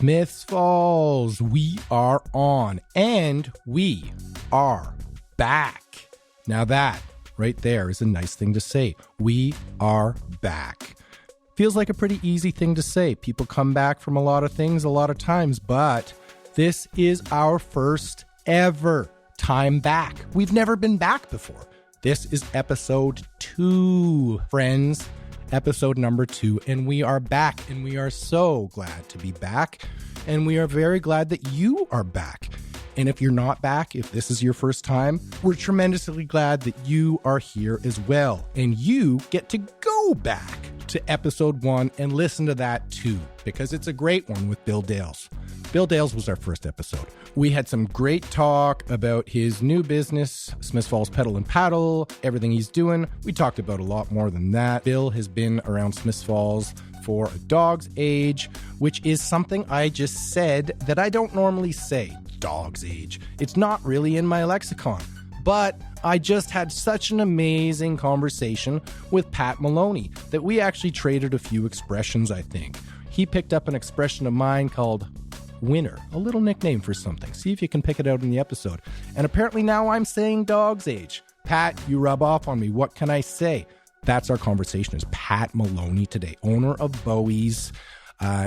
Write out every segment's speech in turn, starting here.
Smiths Falls, we are on, and we are back. Now that right there is a nice thing to say. We are back. Feels like a pretty easy thing to say. People come back from a lot of things a lot of times, but this is our first ever time back. We've never been back before. This is episode 2, friends. Episode number 2, and we are back, and we are so glad to be back, and we are very glad that you are back. And if you're not back, if this is your first time, we're tremendously glad that you are here as well, and you get to go back to episode 1 and listen to that too, because it's a great one with Bill Dales. Bill Dales was our first episode. We had some great talk about his new business, Smiths Falls Pedal and Paddle, everything he's doing. We talked about a lot more than that. Bill has been around Smiths Falls for a dog's age, which is something I just said that I don't normally say, dog's age. It's not really in my lexicon. But I just had such an amazing conversation with Pat Maloney that we actually traded a few expressions, I think. He picked up an expression of mine called winner, a little nickname for something. See if you can pick it out in the episode. And apparently now I'm saying dog's age. Pat, you rub off on me. What can I say? That's our conversation. Is Pat Maloney today, owner of Bowie's.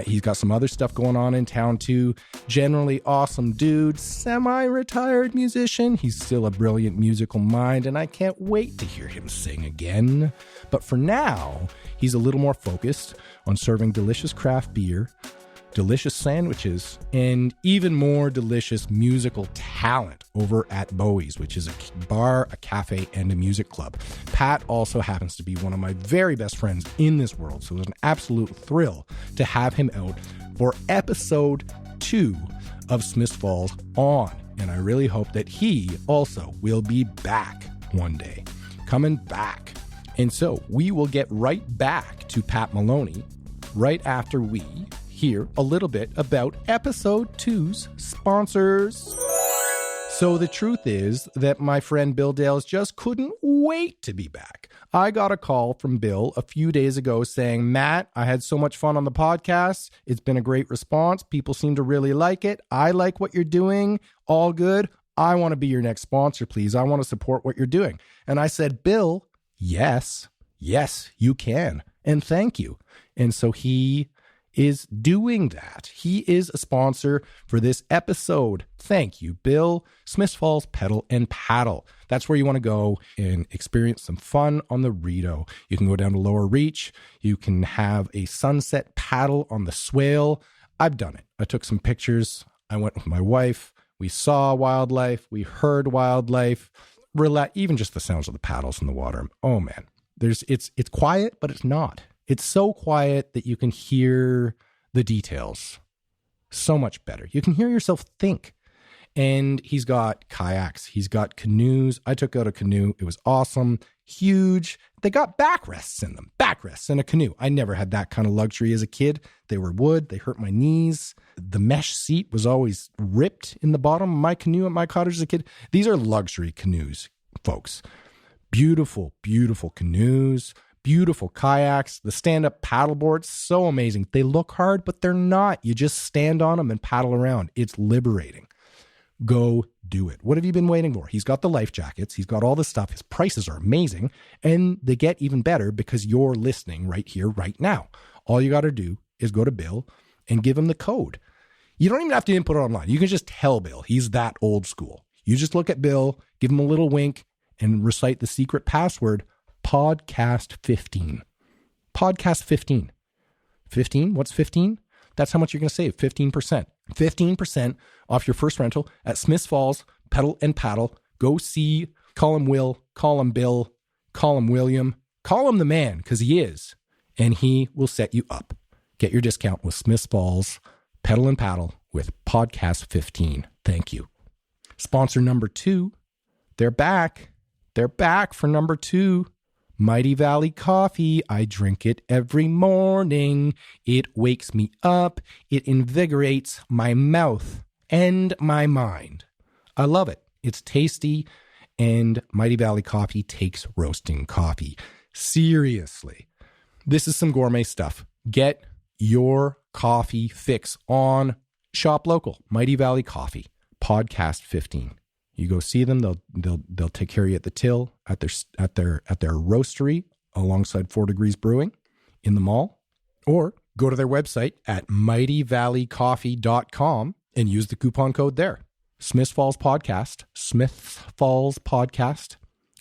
He's got some other stuff going on in town too. Generally awesome dude, semi-retired musician. He's still a brilliant musical mind, and I can't wait to hear him sing again. But for now, he's a little more focused on serving delicious craft beer, delicious sandwiches, and even more delicious musical talent over at Bowie's, which is a bar, a cafe, and a music club. Pat also happens to be one of my very best friends in this world, so it was an absolute thrill to have him out for episode 2 of Smiths Falls on, and I really hope that he also will be back one day, coming back. And so we will get right back to Pat Maloney right after we hear a little bit about episode 2's sponsors. So the truth is that my friend Bill Dales just couldn't wait to be back. I got a call from Bill a few days ago saying, Matt, I had so much fun on the podcast. It's been a great response. People seem to really like it. I like what you're doing. All good. I want to be your next sponsor, please. I want to support what you're doing. And I said, Bill, yes, you can. And thank you. And so he is doing that. He is a sponsor for this episode. Thank you, Bill. Smiths Falls Pedal and Paddle. That's where you want to go and experience some fun on the Rito. You can go down to Lower Reach. You can have a sunset paddle on the swale. I've done it. I took some pictures. I went with my wife. We saw wildlife. We heard wildlife. Even just the sounds of the paddles in the water. Oh man, it's quiet, but it's not. It's so quiet that you can hear the details so much better. You can hear yourself think. And he's got kayaks. He's got canoes. I took out a canoe. It was awesome. Huge. They got backrests in them. Backrests in a canoe. I never had that kind of luxury as a kid. They were wood. They hurt my knees. The mesh seat was always ripped in the bottom of my canoe at my cottage as a kid. These are luxury canoes, folks. Beautiful, beautiful canoes. Beautiful kayaks, the stand-up paddleboards, so amazing. They look hard, but they're not. You just stand on them and paddle around. It's liberating. Go do it. What have you been waiting for? He's got the life jackets. He's got all this stuff. His prices are amazing, and they get even better because you're listening right here, right now. All you got to do is go to Bill and give him the code. You don't even have to input it online. You can just tell Bill. He's that old school. You just look at Bill, give him a little wink, and recite the secret password, Podcast 15. Podcast 15. 15? What's 15? That's how much you're going to save. 15%. 15% off your first rental at Smiths Falls Pedal and Paddle. Go see. Call him Will. Call him Bill. Call him William. Call him the man, because he is. And he will set you up. Get your discount with Smiths Falls Pedal and Paddle with Podcast 15. Thank you. Sponsor number 2. They're back. They're back for number 2. Mighty Valley Coffee. I drink it every morning. It wakes me up. It invigorates my mouth and my mind. I love it. It's tasty, and Mighty Valley Coffee takes roasting coffee seriously. This is some gourmet stuff. Get your coffee fix on shop local. Mighty Valley Coffee, Podcast 15. You go see them. They'll take care of you at the till, at their roastery alongside 4 Degrees Brewing in the mall, or go to their website at mightyvalleycoffee.com and use the coupon code there. Smiths Falls Podcast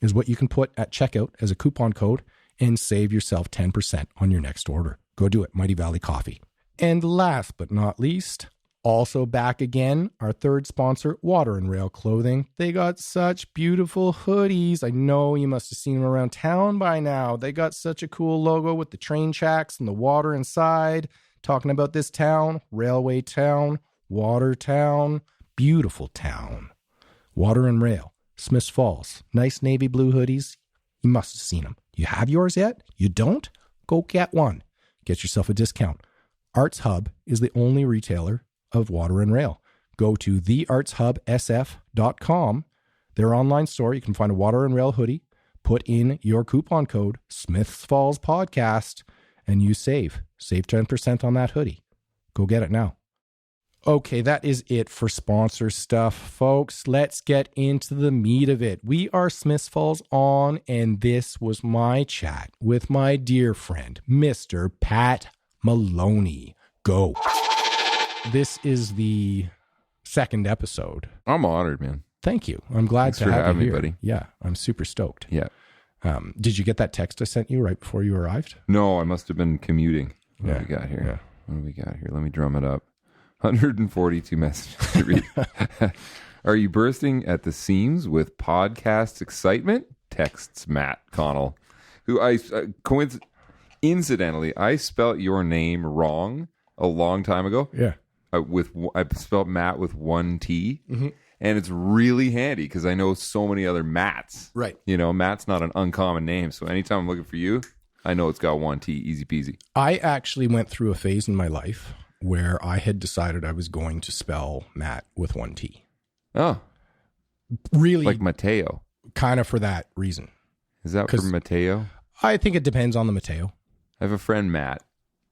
is what you can put at checkout as a coupon code and save yourself 10% on your next order. Go do it, Mighty Valley Coffee. And last but not least, also back again, our third sponsor, Water and Rail Clothing. They got such beautiful hoodies. I know you must have seen them around town by now. They got such a cool logo with the train tracks and the water inside. Talking about this town, railway town, water town, beautiful town. Water and Rail, Smiths Falls. Nice navy blue hoodies. You must have seen them. You have yours yet? You don't? Go get one. Get yourself a discount. Arts Hub is the only retailer of Water and Rail. Go to theartshubsf.com, their online store. You can find a Water and Rail hoodie. Put in your coupon code Smiths Falls Podcast and you save 10% on that hoodie. Go get it now. Okay, that is it for sponsor stuff, folks. Let's get into the meat of it. We are Smiths Falls On, and this was my chat with my dear friend, Mr. Pat Maloney. Go. This is the second episode. I'm honored, man. Thank you. I'm glad to have you here. Buddy. Yeah, I'm super stoked. Yeah. Did you get that text I sent you right before you arrived? No, I must have been commuting. What do we got here? Yeah. What do we got here? Let me drum it up. 142 messages to read. Are you bursting at the seams with podcast excitement? Texts Matt Connell, who incidentally, I spelt your name wrong a long time ago. Yeah. I spelled Matt with one T. Mm-hmm. And it's really handy because I know so many other Matts. Right. You know, Matt's not an uncommon name. So anytime I'm looking for you, I know it's got one T, easy peasy. I actually went through a phase in my life where I had decided I was going to spell Matt with one T. Oh. Really? Like Mateo. Kind of for that reason. Is that for Mateo? I think it depends on the Mateo. I have a friend, Matt,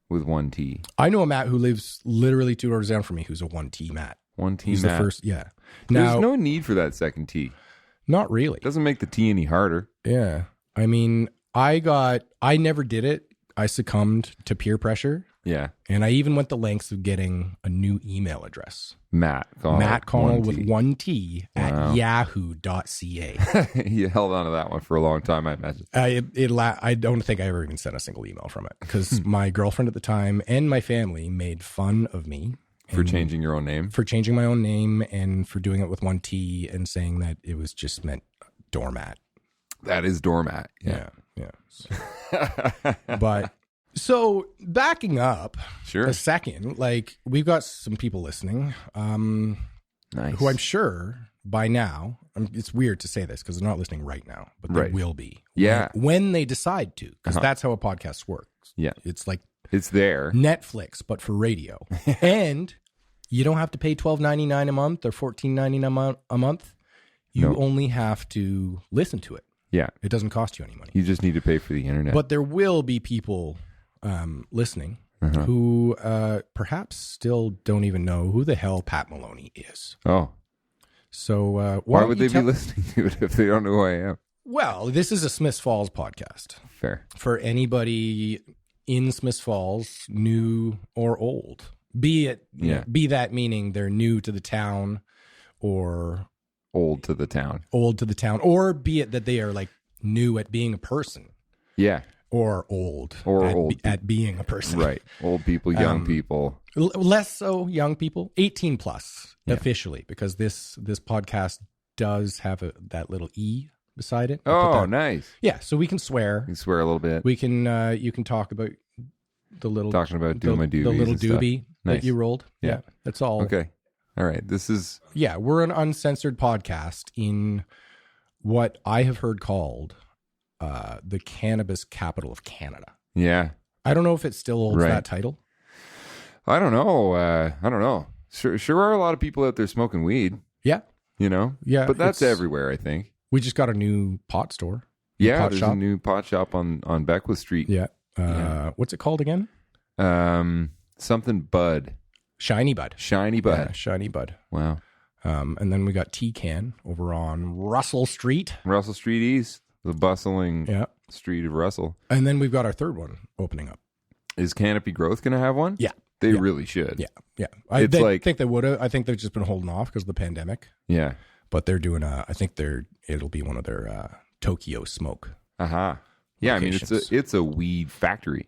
with one T. I know a Matt who lives literally 2 doors down from me who's a one T Matt. One T He's Matt. the first, yeah. There's no need for that second T. Not really. It doesn't make the T any harder. Yeah. I mean, I never did it. I succumbed to peer pressure. Yeah. And I even went the lengths of getting a new email address. Matt Connell with one T at yahoo.ca. You held on to that one for a long time, I imagine. I don't think I ever even sent a single email from it because my girlfriend at the time and my family made fun of me. For changing your own name? For changing my own name and for doing it with one T and saying that it was just meant doormat. That is doormat. Yeah. But so backing up a second, like we've got some people listening nice. Who I'm sure by now, it's weird to say this because they're not listening right now, but they will be. Yeah. When they decide to, because that's how a podcast works. Yeah. It's like it's there. Netflix, but for radio. And you don't have to pay $12.99 a month or $14.99 a month. You only have to listen to it. Yeah. It doesn't cost you any money. You just need to pay for the internet. But there will be people listening who perhaps still don't even know who the hell Pat Maloney is. Oh. So why would they be listening to it if they don't know who I am? Well, this is a Smiths Falls podcast. Fair. For anybody in Smiths Falls, new or old. Be that meaning they're new to the town or old to the town, or be it that they are like new at being a person. Yeah. Or old at being a person. Right. Old people, young people. Less so young people, 18 plus officially, because this podcast does have that little E beside it. Oh, nice. Yeah. So we can swear. You can swear a little bit. We can, you can talk about the little, talking about doing my doobies, the little doobie that you rolled. Yeah. That's all. Okay. All right. This is. Yeah. We're an uncensored podcast in what I have heard called the cannabis capital of Canada. Yeah. I don't know if it still holds that title. I don't know. Sure are a lot of people out there smoking weed. Yeah. You know? Yeah. But that's everywhere, I think. We just got a new pot store. There's a new pot shop on Beckwith Street. Yeah. What's it called again? Something Bud. Shiny Bud. Shiny Bud. Yeah, Shiny Bud. Wow. And then we got T-Can over on Russell Street. Russell Street East, the bustling street of Russell. And then we've got our third one opening up. Is Canopy Growth going to have one? Yeah. They really should. Yeah. I think they would have. I think they've just been holding off because of the pandemic. Yeah. But they're doing it'll be one of their Tokyo Smoke. Uh-huh. Yeah, locations. I mean, it's a weed factory.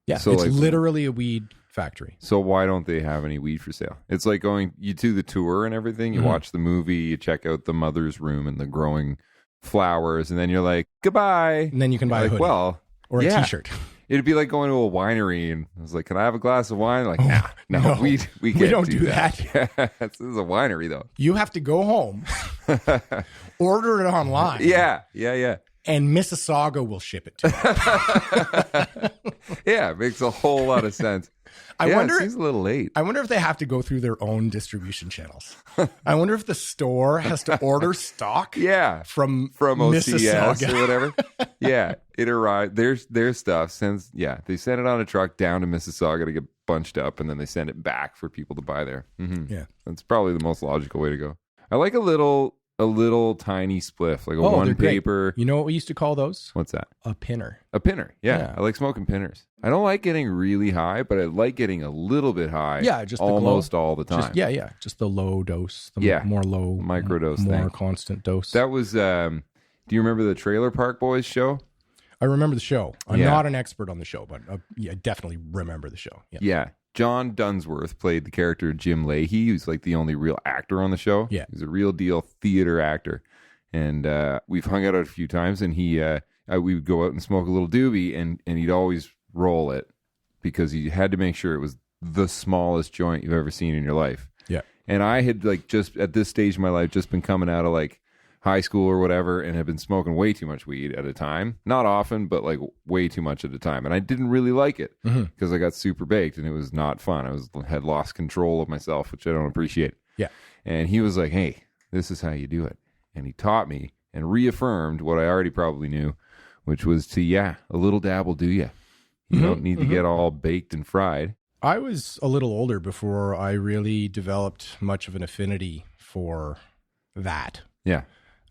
Yeah, so it's literally a weed factory. So why don't they have any weed for sale? It's like you do the tour and everything. You watch the movie, you check out the mother's room and the growing flowers, and then you're like, goodbye. And then you can buy a hoodie. Or a T-shirt. It'd be like going to a winery and I was like, can I have a glass of wine? Like, no, we don't do that. Yeah, this is a winery though. You have to go home, order it online. Yeah. And Mississauga will ship it to you. Yeah, it makes a whole lot of sense. I wonder. It seems a little late. I wonder if they have to go through their own distribution channels. I wonder if the store has to order stock. From OCS or whatever. Yeah, it arrived. Their stuff sends. Yeah, they send it on a truck down to Mississauga to get bunched up, and then they send it back for people to buy there. Mm-hmm. Yeah, that's probably the most logical way to go. I like a little tiny spliff, like a one paper. Great. You know what we used to call those? What's that? A pinner. A pinner. Yeah. I like smoking pinners. I don't like getting really high, but I like getting a little bit high. Yeah, just almost all the time. Just the low dose. More low microdose, more constant dose. That was. Do you remember the Trailer Park Boys show? I remember the show. I'm not an expert on the show, but I definitely remember the show. Yeah. John Dunsworth played the character Jim Leahy, who's like the only real actor on the show. Yeah. He's a real deal theater actor. And we've hung out a few times, and we would go out and smoke a little doobie, and he'd always roll it because he had to make sure it was the smallest joint you've ever seen in your life. Yeah. And I had just at this stage of my life just been coming out of high school or whatever, and had been smoking way too much weed at a time. Not often, but way too much at a time. And I didn't really like it because I got super baked and it was not fun. I had lost control of myself, which I don't appreciate. Yeah. And he was like, hey, this is how you do it. And he taught me and reaffirmed what I already probably knew, which was a little dab will do you. You don't need to get all baked and fried. I was a little older before I really developed much of an affinity for that. Yeah.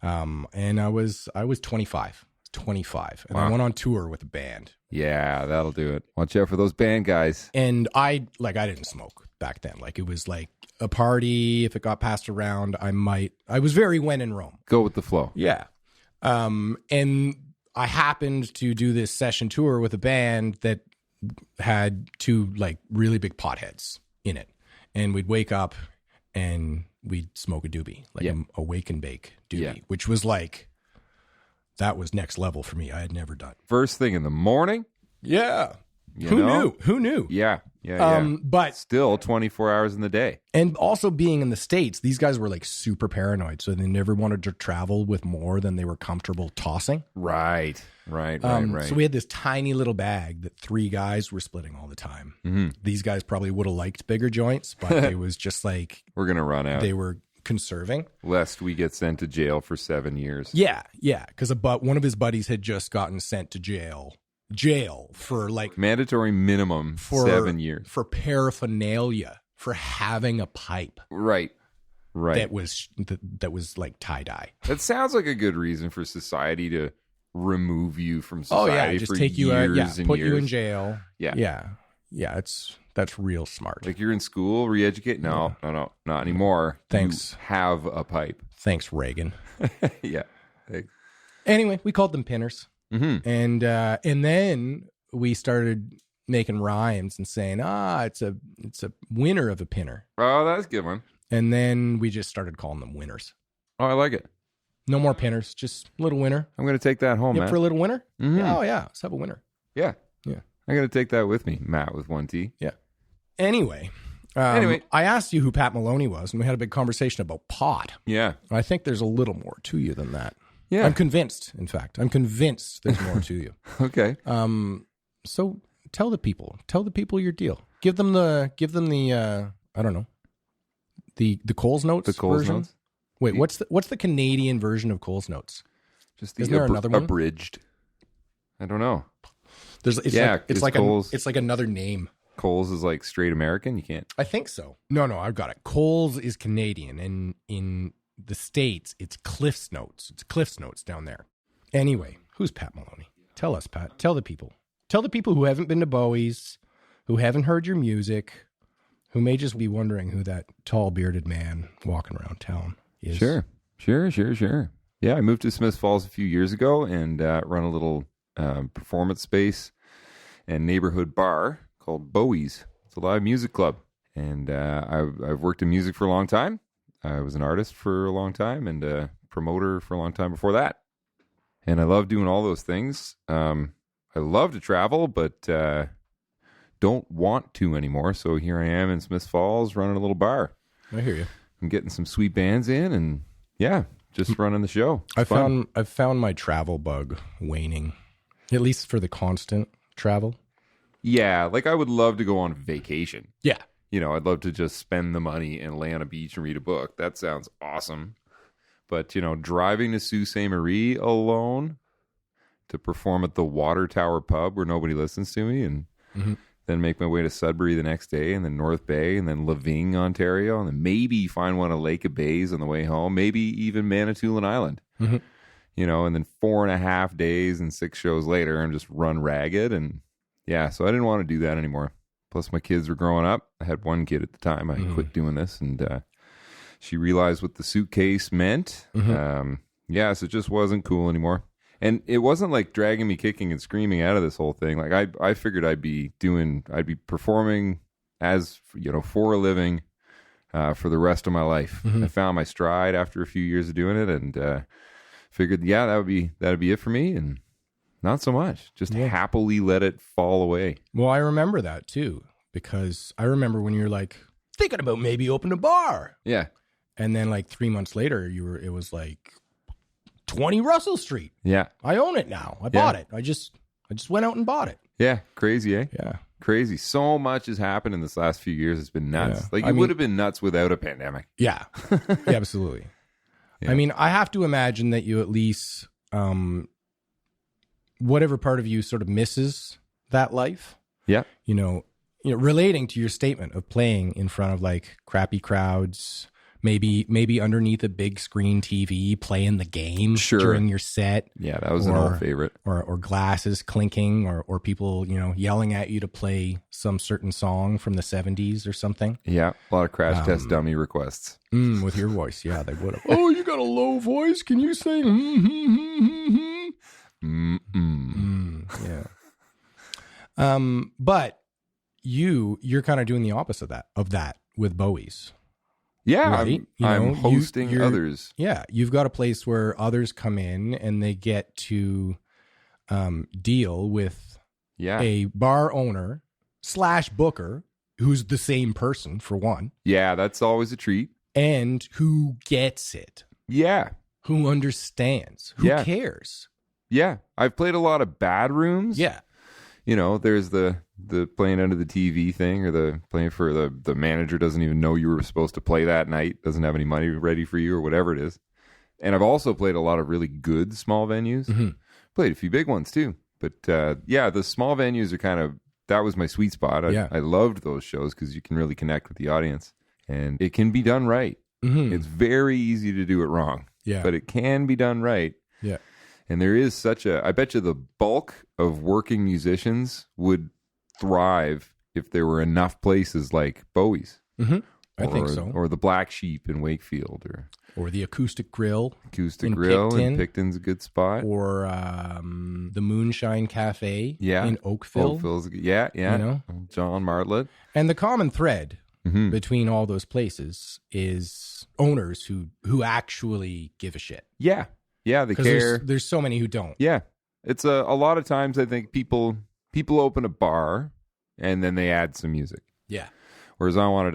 And I was 25, and I went on tour with a band. Yeah, that'll do it. Watch out for those band guys. And I didn't smoke back then. It was like a party. If it got passed around, I was very when in Rome. Go with the flow. Yeah. And I happened to do this session tour with a band that had two really big potheads in it. And we'd wake up and we'd smoke a doobie, a wake and bake doobie, which was that was next level for me. I had never done. First thing in the morning? Yeah. Who knew? Yeah. But still 24 hours in the day. And also being in the States, these guys were super paranoid. So they never wanted to travel with more than they were comfortable tossing. Right. So we had this tiny little bag that 3 guys were splitting all the time. Mm-hmm. These guys probably would have liked bigger joints, but it was just we're going to run out. They were conserving. Lest we get sent to jail for 7 years. Yeah. Because one of his buddies had just gotten sent to jail for mandatory minimum for 7 years for paraphernalia for having a pipe. Right. That was tie-dye. That sounds like a good reason for society to remove you from society. Oh yeah, just take you put you in jail. Yeah. That's real smart. You're in school, re-educate. No, not anymore. Thanks. You have a pipe. Thanks, Reagan. Yeah. Thanks. Anyway, we called them pinners. Mm-hmm. And then we started making rhymes and saying, it's a winner of a pinner. Oh, that's a good one. And then we just started calling them winners. Oh, I like it. No more pinners, just little winner. I'm going to take that home, Matt. For a little winner? Mm-hmm. Oh, yeah. Let's have a winner. Yeah. I'm going to take that with me, Matt, with 1 T. Yeah. Anyway, I asked you who Pat Maloney was, and we had a big conversation about pot. Yeah. I think there's a little more to you than that. Yeah. I'm convinced, in fact. There's more to you. Okay. So tell the people your deal. Give them the I don't know, the Coles Notes The Coles version? Notes? Wait, what's the Canadian version of Coles Notes? Just the Isn't there another one? Abridged. I don't know. It's like another name. Coles is like straight American. You can't. I think so. No, I've got it. Coles is Canadian, and in the States, it's Cliff's Notes. It's Cliff's Notes down there. Anyway, who's Pat Maloney? Tell us, Pat. Tell the people. Tell the people who haven't been to Bowie's, who haven't heard your music, who may just be wondering who that tall bearded man walking around town is. Sure. Yeah, I moved to Smith Falls a few years ago and run a little performance space and neighborhood bar called Bowie's. It's a live music club. And I've worked in music for a long time. I was an artist for a long time and a promoter for a long time before that. And I love doing all those things. I love to travel, but don't want to anymore. So here I am in Smith Falls running a little bar. I hear you. I'm getting some sweet bands in and just running the show. I've found my travel bug waning, at least for the constant travel. Yeah, like I would love to go on vacation. Yeah. I'd love to just spend the money and lay on a beach and read a book. That sounds awesome. But, driving to Sault Ste. Marie alone to perform at the Water Tower pub where nobody listens to me and then make my way to Sudbury the next day and then North Bay and then Lavigne, Ontario, and then maybe find one of Lake of Bays on the way home, maybe even Manitoulin Island. And then 4.5 days and 6 shows later, I'm just run ragged. And so I didn't want to do that anymore. Plus my kids were growing up. I had one kid at the time. I quit doing this and she realized what the suitcase meant. So it just wasn't cool anymore. And it wasn't like dragging me kicking and screaming out of this whole thing. Like I figured I'd be performing as, for a living for the rest of my life. I found my stride after a few years of doing it and figured, that'd be it for me. And not so much. Just happily let it fall away. Well, I remember that too, because I remember when you were like thinking about maybe opening a bar. Yeah. And then like 3 months later, it was like 20 Russell Street. Yeah. I own it now. I bought it. I just went out and bought it. Yeah. Crazy, eh? Yeah. Crazy. So much has happened in this last few years. It's been nuts. Yeah. Like it would have been nuts without a pandemic. Yeah. Yeah, absolutely. Yeah. I mean, I have to imagine that you at least, whatever part of you sort of misses that life. Yeah. Relating to your statement of playing in front of like crappy crowds, maybe underneath a big screen TV playing the game during your set. Yeah, that was an old favorite. Or glasses clinking or people, yelling at you to play some certain song from the 70s or something. Yeah, a lot of Crash Test Dummy requests. With your voice, yeah, they would have. Oh, you got a low voice? Can you sing? Yeah. But you're kind of doing the opposite of that with Bowie's. Yeah, right? I'm hosting others. Yeah, you've got a place where others come in and they get to deal with a bar owner / booker who's the same person for one. Yeah, that's always a treat. And who gets it. Yeah. Who understands. Who cares. Yeah, I've played a lot of bad rooms. Yeah. There's the playing under the TV thing or the playing for the manager doesn't even know you were supposed to play that night, doesn't have any money ready for you or whatever it is. And I've also played a lot of really good small venues. Played a few big ones too. But the small venues are that was my sweet spot. I loved those shows because you can really connect with the audience and it can be done right. It's very easy to do it wrong. Yeah. But it can be done right. Yeah. And there is I bet you the bulk of working musicians would thrive if there were enough places like Bowie's. I think so. Or the Black Sheep in Wakefield. Or the Acoustic Grill. In Picton's a good spot. Or the Moonshine Cafe in Oakville. Oakville's, yeah. John Martlet. And the common thread between all those places is owners who actually give a shit. Yeah. Yeah, they care. There's so many who don't. Yeah. It's a lot of times I think people open a bar and then they add some music. Yeah. Whereas I wanted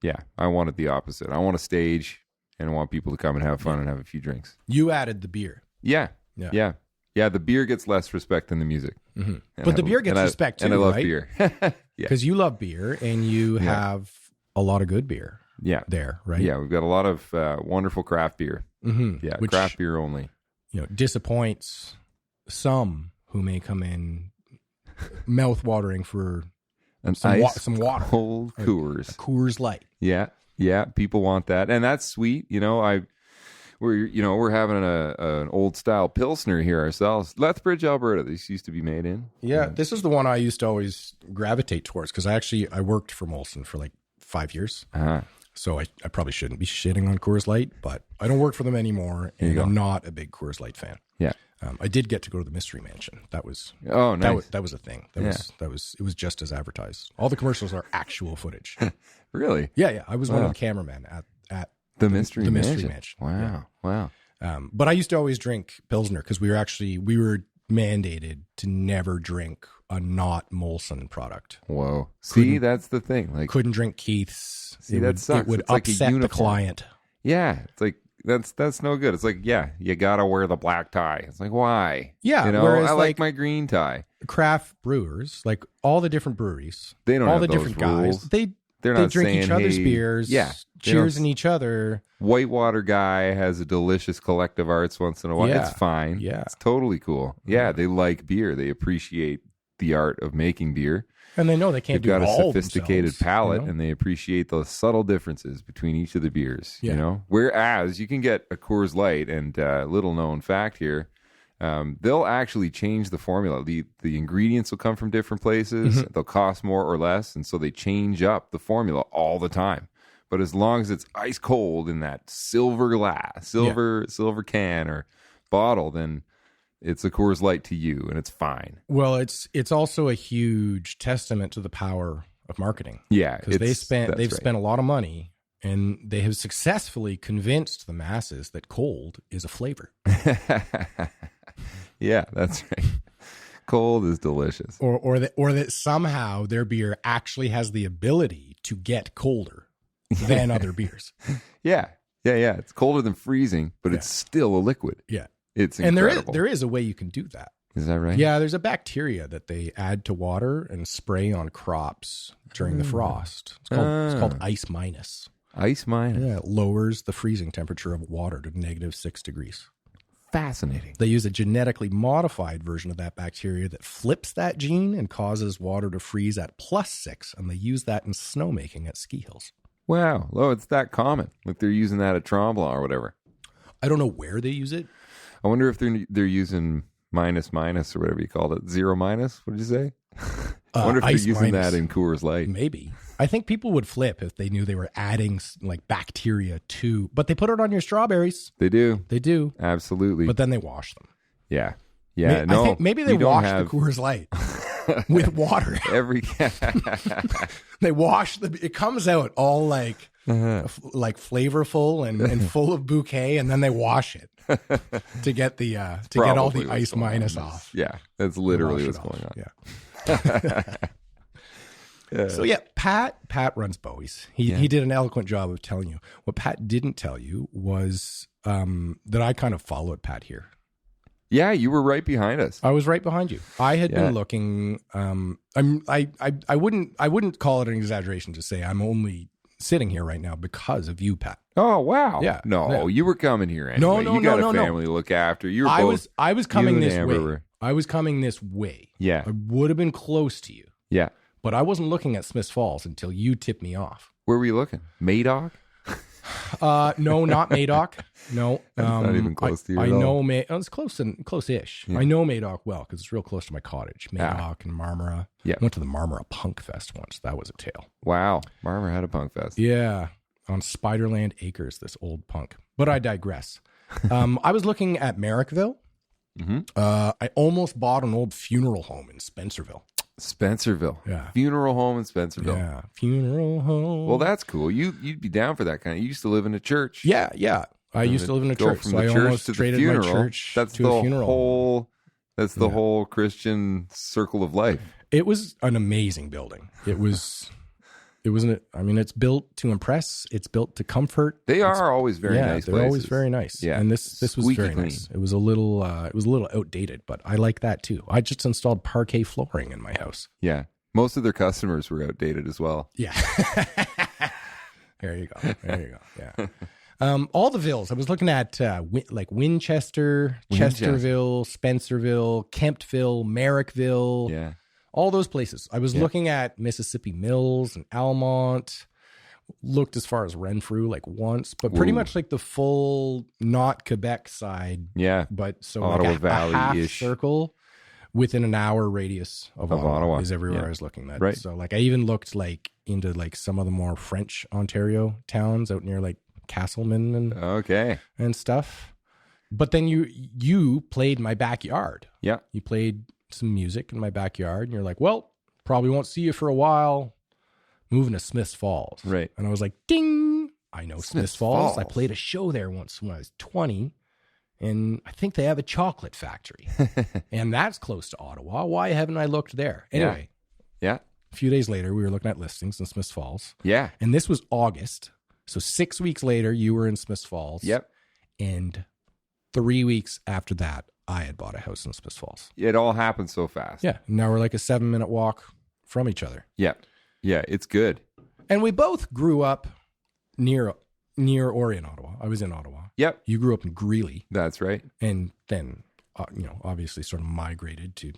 the opposite. I want a stage and I want people to come and have fun and have a few drinks. You added the beer. Yeah. Yeah, the beer gets less respect than the music. But the beer gets respect too, and I love right? beer. Because you love beer and you have a lot of good beer. Yeah. There, right? Yeah, we've got a lot of wonderful craft beer. Yeah, which, craft beer only. Disappoints some who may come in mouth-watering for some water, cold Coors, a Coors Light. Yeah, people want that, and that's sweet. We're having an old style Pilsner here ourselves. Lethbridge, Alberta. These used to be made in. Yeah, this is the one I used to always gravitate towards because I worked for Molson for like 5 years. Uh-huh. So I probably shouldn't be shitting on Coors Light, but I don't work for them anymore, and I'm not a big Coors Light fan. Yeah. I did get to go to the Mystery Mansion. That was nice. That was a thing. It was just as advertised. All the commercials are actual footage. Really? Yeah. I was one of the cameramen at the Mystery Mansion. Wow. But I used to always drink Pilsner because we were mandated to never drink a not Molson product. Whoa. See, that's the thing. Like, couldn't drink Keith's. See, that sucks. It would it's like upset the client. Yeah. It's like, that's no good. It's like, yeah, you got to wear the black tie. It's like, why? Yeah. I like my green tie. Craft brewers, like all the different breweries, they don't all have the those different rules. guys, They're they not drink saying, each other's hey, beers, cheersing each other. Whitewater guy has a delicious collective arts once in a while. Yeah. It's fine. Yeah. It's totally cool. Yeah, they like beer. They appreciate the art of making beer. And they know they can't They've got do a all sophisticated themselves, palate, and they appreciate the subtle differences between each of the beers. Yeah. Whereas you can get a Coors Light, and little known fact here, they'll actually change the formula. The ingredients will come from different places. Mm-hmm. They'll cost more or less, and so they change up the formula all the time. But as long as it's ice cold in that silver glass, silver can or bottle, then it's a Coors Light to you, and it's fine. Well, it's also a huge testament to the power of marketing. Yeah, because they've spent a lot of money, and they have successfully convinced the masses that cold is a flavor. Yeah, that's right. Cold is delicious. Or that somehow their beer actually has the ability to get colder than other beers. Yeah. It's colder than freezing, but it's still a liquid. Yeah. It's incredible. And there is a way you can do that. Is that right? Yeah, there's a bacteria that they add to water and spray on crops during the frost. It's called ice minus. Ice minus? Yeah, it lowers the freezing temperature of water to -6 degrees. Fascinating. They use a genetically modified version of that bacteria that flips that gene and causes water to freeze at +6, and they use that in snowmaking at ski hills. Wow. Oh, it's that common. Like they're using that at Tremblant or whatever. I don't know where they use it. I wonder if they're using minus or whatever you called it. 0 minus? What did you say? I wonder if they're using that in Coors Light. Maybe. I think people would flip if they knew they were adding like bacteria to, but they put it on your strawberries. They do. They do. Absolutely. But then they wash them. Yeah. I think maybe they wash the Coors Light with water. They wash it comes out all like flavorful and full of bouquet, and then they wash it to get get all the ice minus off. Yeah, that's literally what's going on. Yeah. So yeah, Pat runs Bowie's. He did an eloquent job of telling you. What Pat didn't tell you was that I kind of followed Pat here. Yeah, you were right behind us. I was right behind you. I had been looking. I wouldn't call it an exaggeration to say I'm only sitting here right now because of you, Pat. Oh wow! Yeah, no, you were coming here anyway. No, you got a family to look after. You were I was coming this way. I was coming this way. Yeah, I would have been close to you. Yeah, but I wasn't looking at Smiths Falls until you tipped me off. Where were you looking? Madoc? No, not Madoc. No, not even close to you. I know it's close-ish. Yeah. I know Madoc well because it's real close to my cottage. Madoc and Marmora. Yeah, I went to the Marmora Punk Fest once. That was a tale. Wow, Marmora had a punk fest. Yeah, on Spiderland Acres, this old punk. But I digress. I was looking at Merrickville. Mm-hmm. I almost bought an old funeral home in Spencerville. Yeah, funeral home in Spencerville. Yeah, funeral home. Well, that's cool. You'd be down for that kind of. You used to live in a church. Yeah. I used to live in a church, so I almost traded my church to a funeral. That's the whole Christian circle of life. It was an amazing building. It's built to impress. It's built to comfort. They are always very nice. They're always very nice. Yeah, and this was very clean. nice. It was a little outdated, but I like that too. I just installed parquet flooring in my house. Yeah, most of their customers were outdated as well. Yeah. There you go. Yeah. All the villas. I was looking at Winchester, Chesterville, Spencerville, Kemptville, Merrickville. Yeah. All those places. I was looking at Mississippi Mills and Almont, looked as far as Renfrew like once, but pretty much like the full, not Quebec side. Yeah. But so Ottawa like a half Valley-ish. circle within an hour radius of Ottawa is everywhere I was looking at. Right. So like I even looked like into like some of the more French Ontario towns out near like Castleman and stuff. But then you played my backyard. Yeah. You played some music in my backyard, and you're like, well, probably won't see you for a while. Moving to Smiths Falls. Right. And I was like, ding, I know Smiths Falls. Falls. I played a show there once when I was 20, and I think they have a chocolate factory. And that's close to Ottawa. Why haven't I looked there? Anyway. Yeah. A few days later, we were looking at listings in Smiths Falls. Yeah. And this was August. So 6 weeks later, you were in Smiths Falls. Yep. And 3 weeks after that, I had bought a house in Smiths Falls. It all happened so fast. Yeah. Now we're like a 7-minute walk from each other. Yeah. Yeah. It's good. And we both grew up near or in Ottawa. I was in Ottawa. Yep. You grew up in Greeley. That's right. And then, obviously sort of migrated to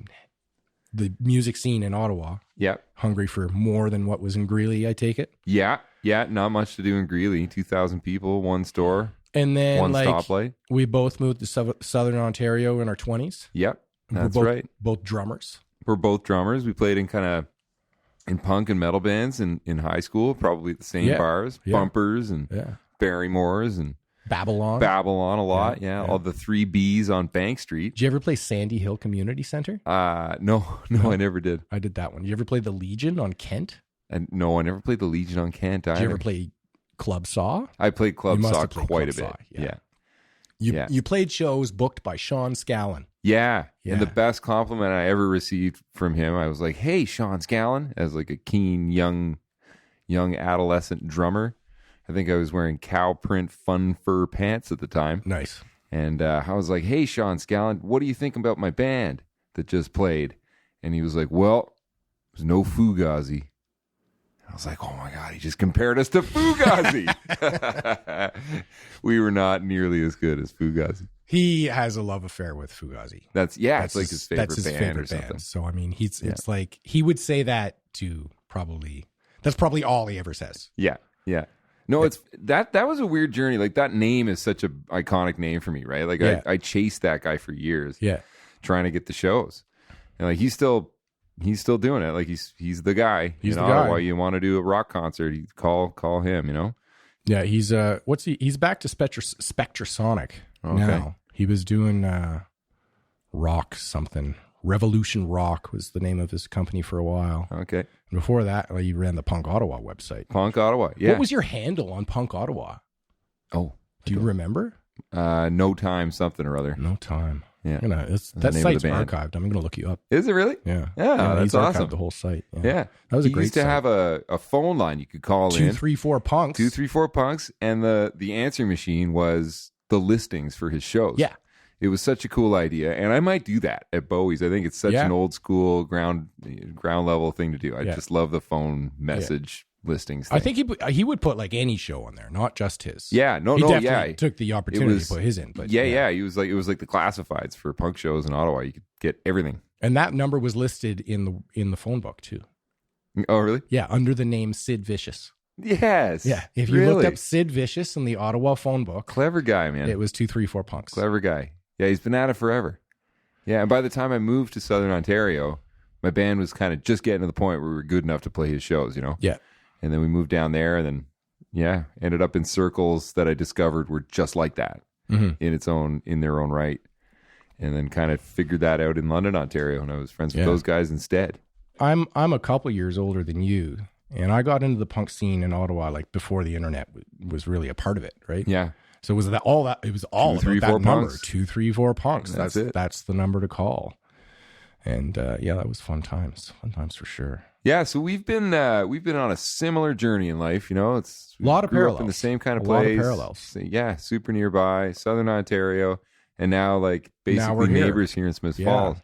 the music scene in Ottawa. Yep. Hungry for more than what was in Greeley, I take it. Yeah. Yeah. Not much to do in Greeley. 2,000 people, one store. And then, one stoplight. We both moved to Southern Ontario in our 20s. Yep, that's we're right. Both drummers. We're both drummers. We played in punk and metal bands in high school, probably at the same bars, Bumpers and Barrymore's and Babylon a lot. Yeah. All the 3 Bs on Bank Street. Did you ever play Sandy Hill Community Center? No, I never did. I did that one. Did you ever play the Legion on Kent? And no, I never played the Legion on Kent either. Did you ever play Club Saw? I played Club Saw quite a bit. Saw, yeah. You played shows booked by Sean Scallon. Yeah. And the best compliment I ever received from him, I was like, "Hey, Sean Scallon," as like a keen young adolescent drummer. I think I was wearing cow print fun fur pants at the time. Nice. And I was like, "Hey, Sean Scallon, what do you think about my band that just played?" And he was like, "Well, there's no Fugazi." I was like, oh my God, he just compared us to Fugazi. We were not nearly as good as Fugazi. He has a love affair with Fugazi. It's like his favorite band or something. So, I mean, it's like, he would say that to that's probably all he ever says. Yeah. Yeah. No, it's that was a weird journey. Like that name is such an iconic name for me, right? Like I chased that guy for years. Yeah. Trying to get the shows. And like he's still doing it. Like he's the guy. He's in the Ottawa. guy. You want to do a rock concert? You call him. You know. Yeah, he's he's back to Spectrasonic now. He was doing rock something. Revolution Rock was the name of his company for a while. Okay. And before that, he ran the Punk Ottawa website. Punk Ottawa. Yeah. What was your handle on Punk Ottawa? Oh, do you remember? No Time something or other. No Time. Yeah. That site's archived. I'm going to look you up. Is it really? Yeah. That's he's awesome. Archived the whole site. Yeah. That was a he great used to site. have a phone line you could call 234 Punks. 234 Punks. And the answering machine was the listings for his shows. Yeah. It was such a cool idea. And I might do that at Bowie's. I think it's such an old school ground level thing to do. I just love the phone message listings thing. I think he would put like any show on there, not just his. Yeah, he definitely took the opportunity to put his in. But it was like the classifieds for punk shows in Ottawa. You could get everything. And that number was listed in the phone book too. Oh, really? Yeah, under the name Sid Vicious. Yes. Yeah, if you looked up Sid Vicious in the Ottawa phone book, clever guy, man. It was 234 Punks. Clever guy. Yeah, he's been at it forever. Yeah, and by the time I moved to Southern Ontario, my band was kind of just getting to the point where we were good enough to play his shows, you know? Yeah. And then we moved down there and then, ended up in circles that I discovered were just like that in their own right. And then kind of figured that out in London, Ontario, and I was friends with those guys instead. I'm a couple years older than you, and I got into the punk scene in Ottawa like before the internet was really a part of it, right? Yeah. So it was all 234 that number, Punks. 234 Punks. That's it. That's the number to call. And that was fun times for sure. Yeah, so we've been on a similar journey in life, you know. It's a lot of grew parallels up in the same kind of a place. lot of parallels. Yeah, super nearby, Southern Ontario, and now like basically we're here. neighbors here in Smiths Falls.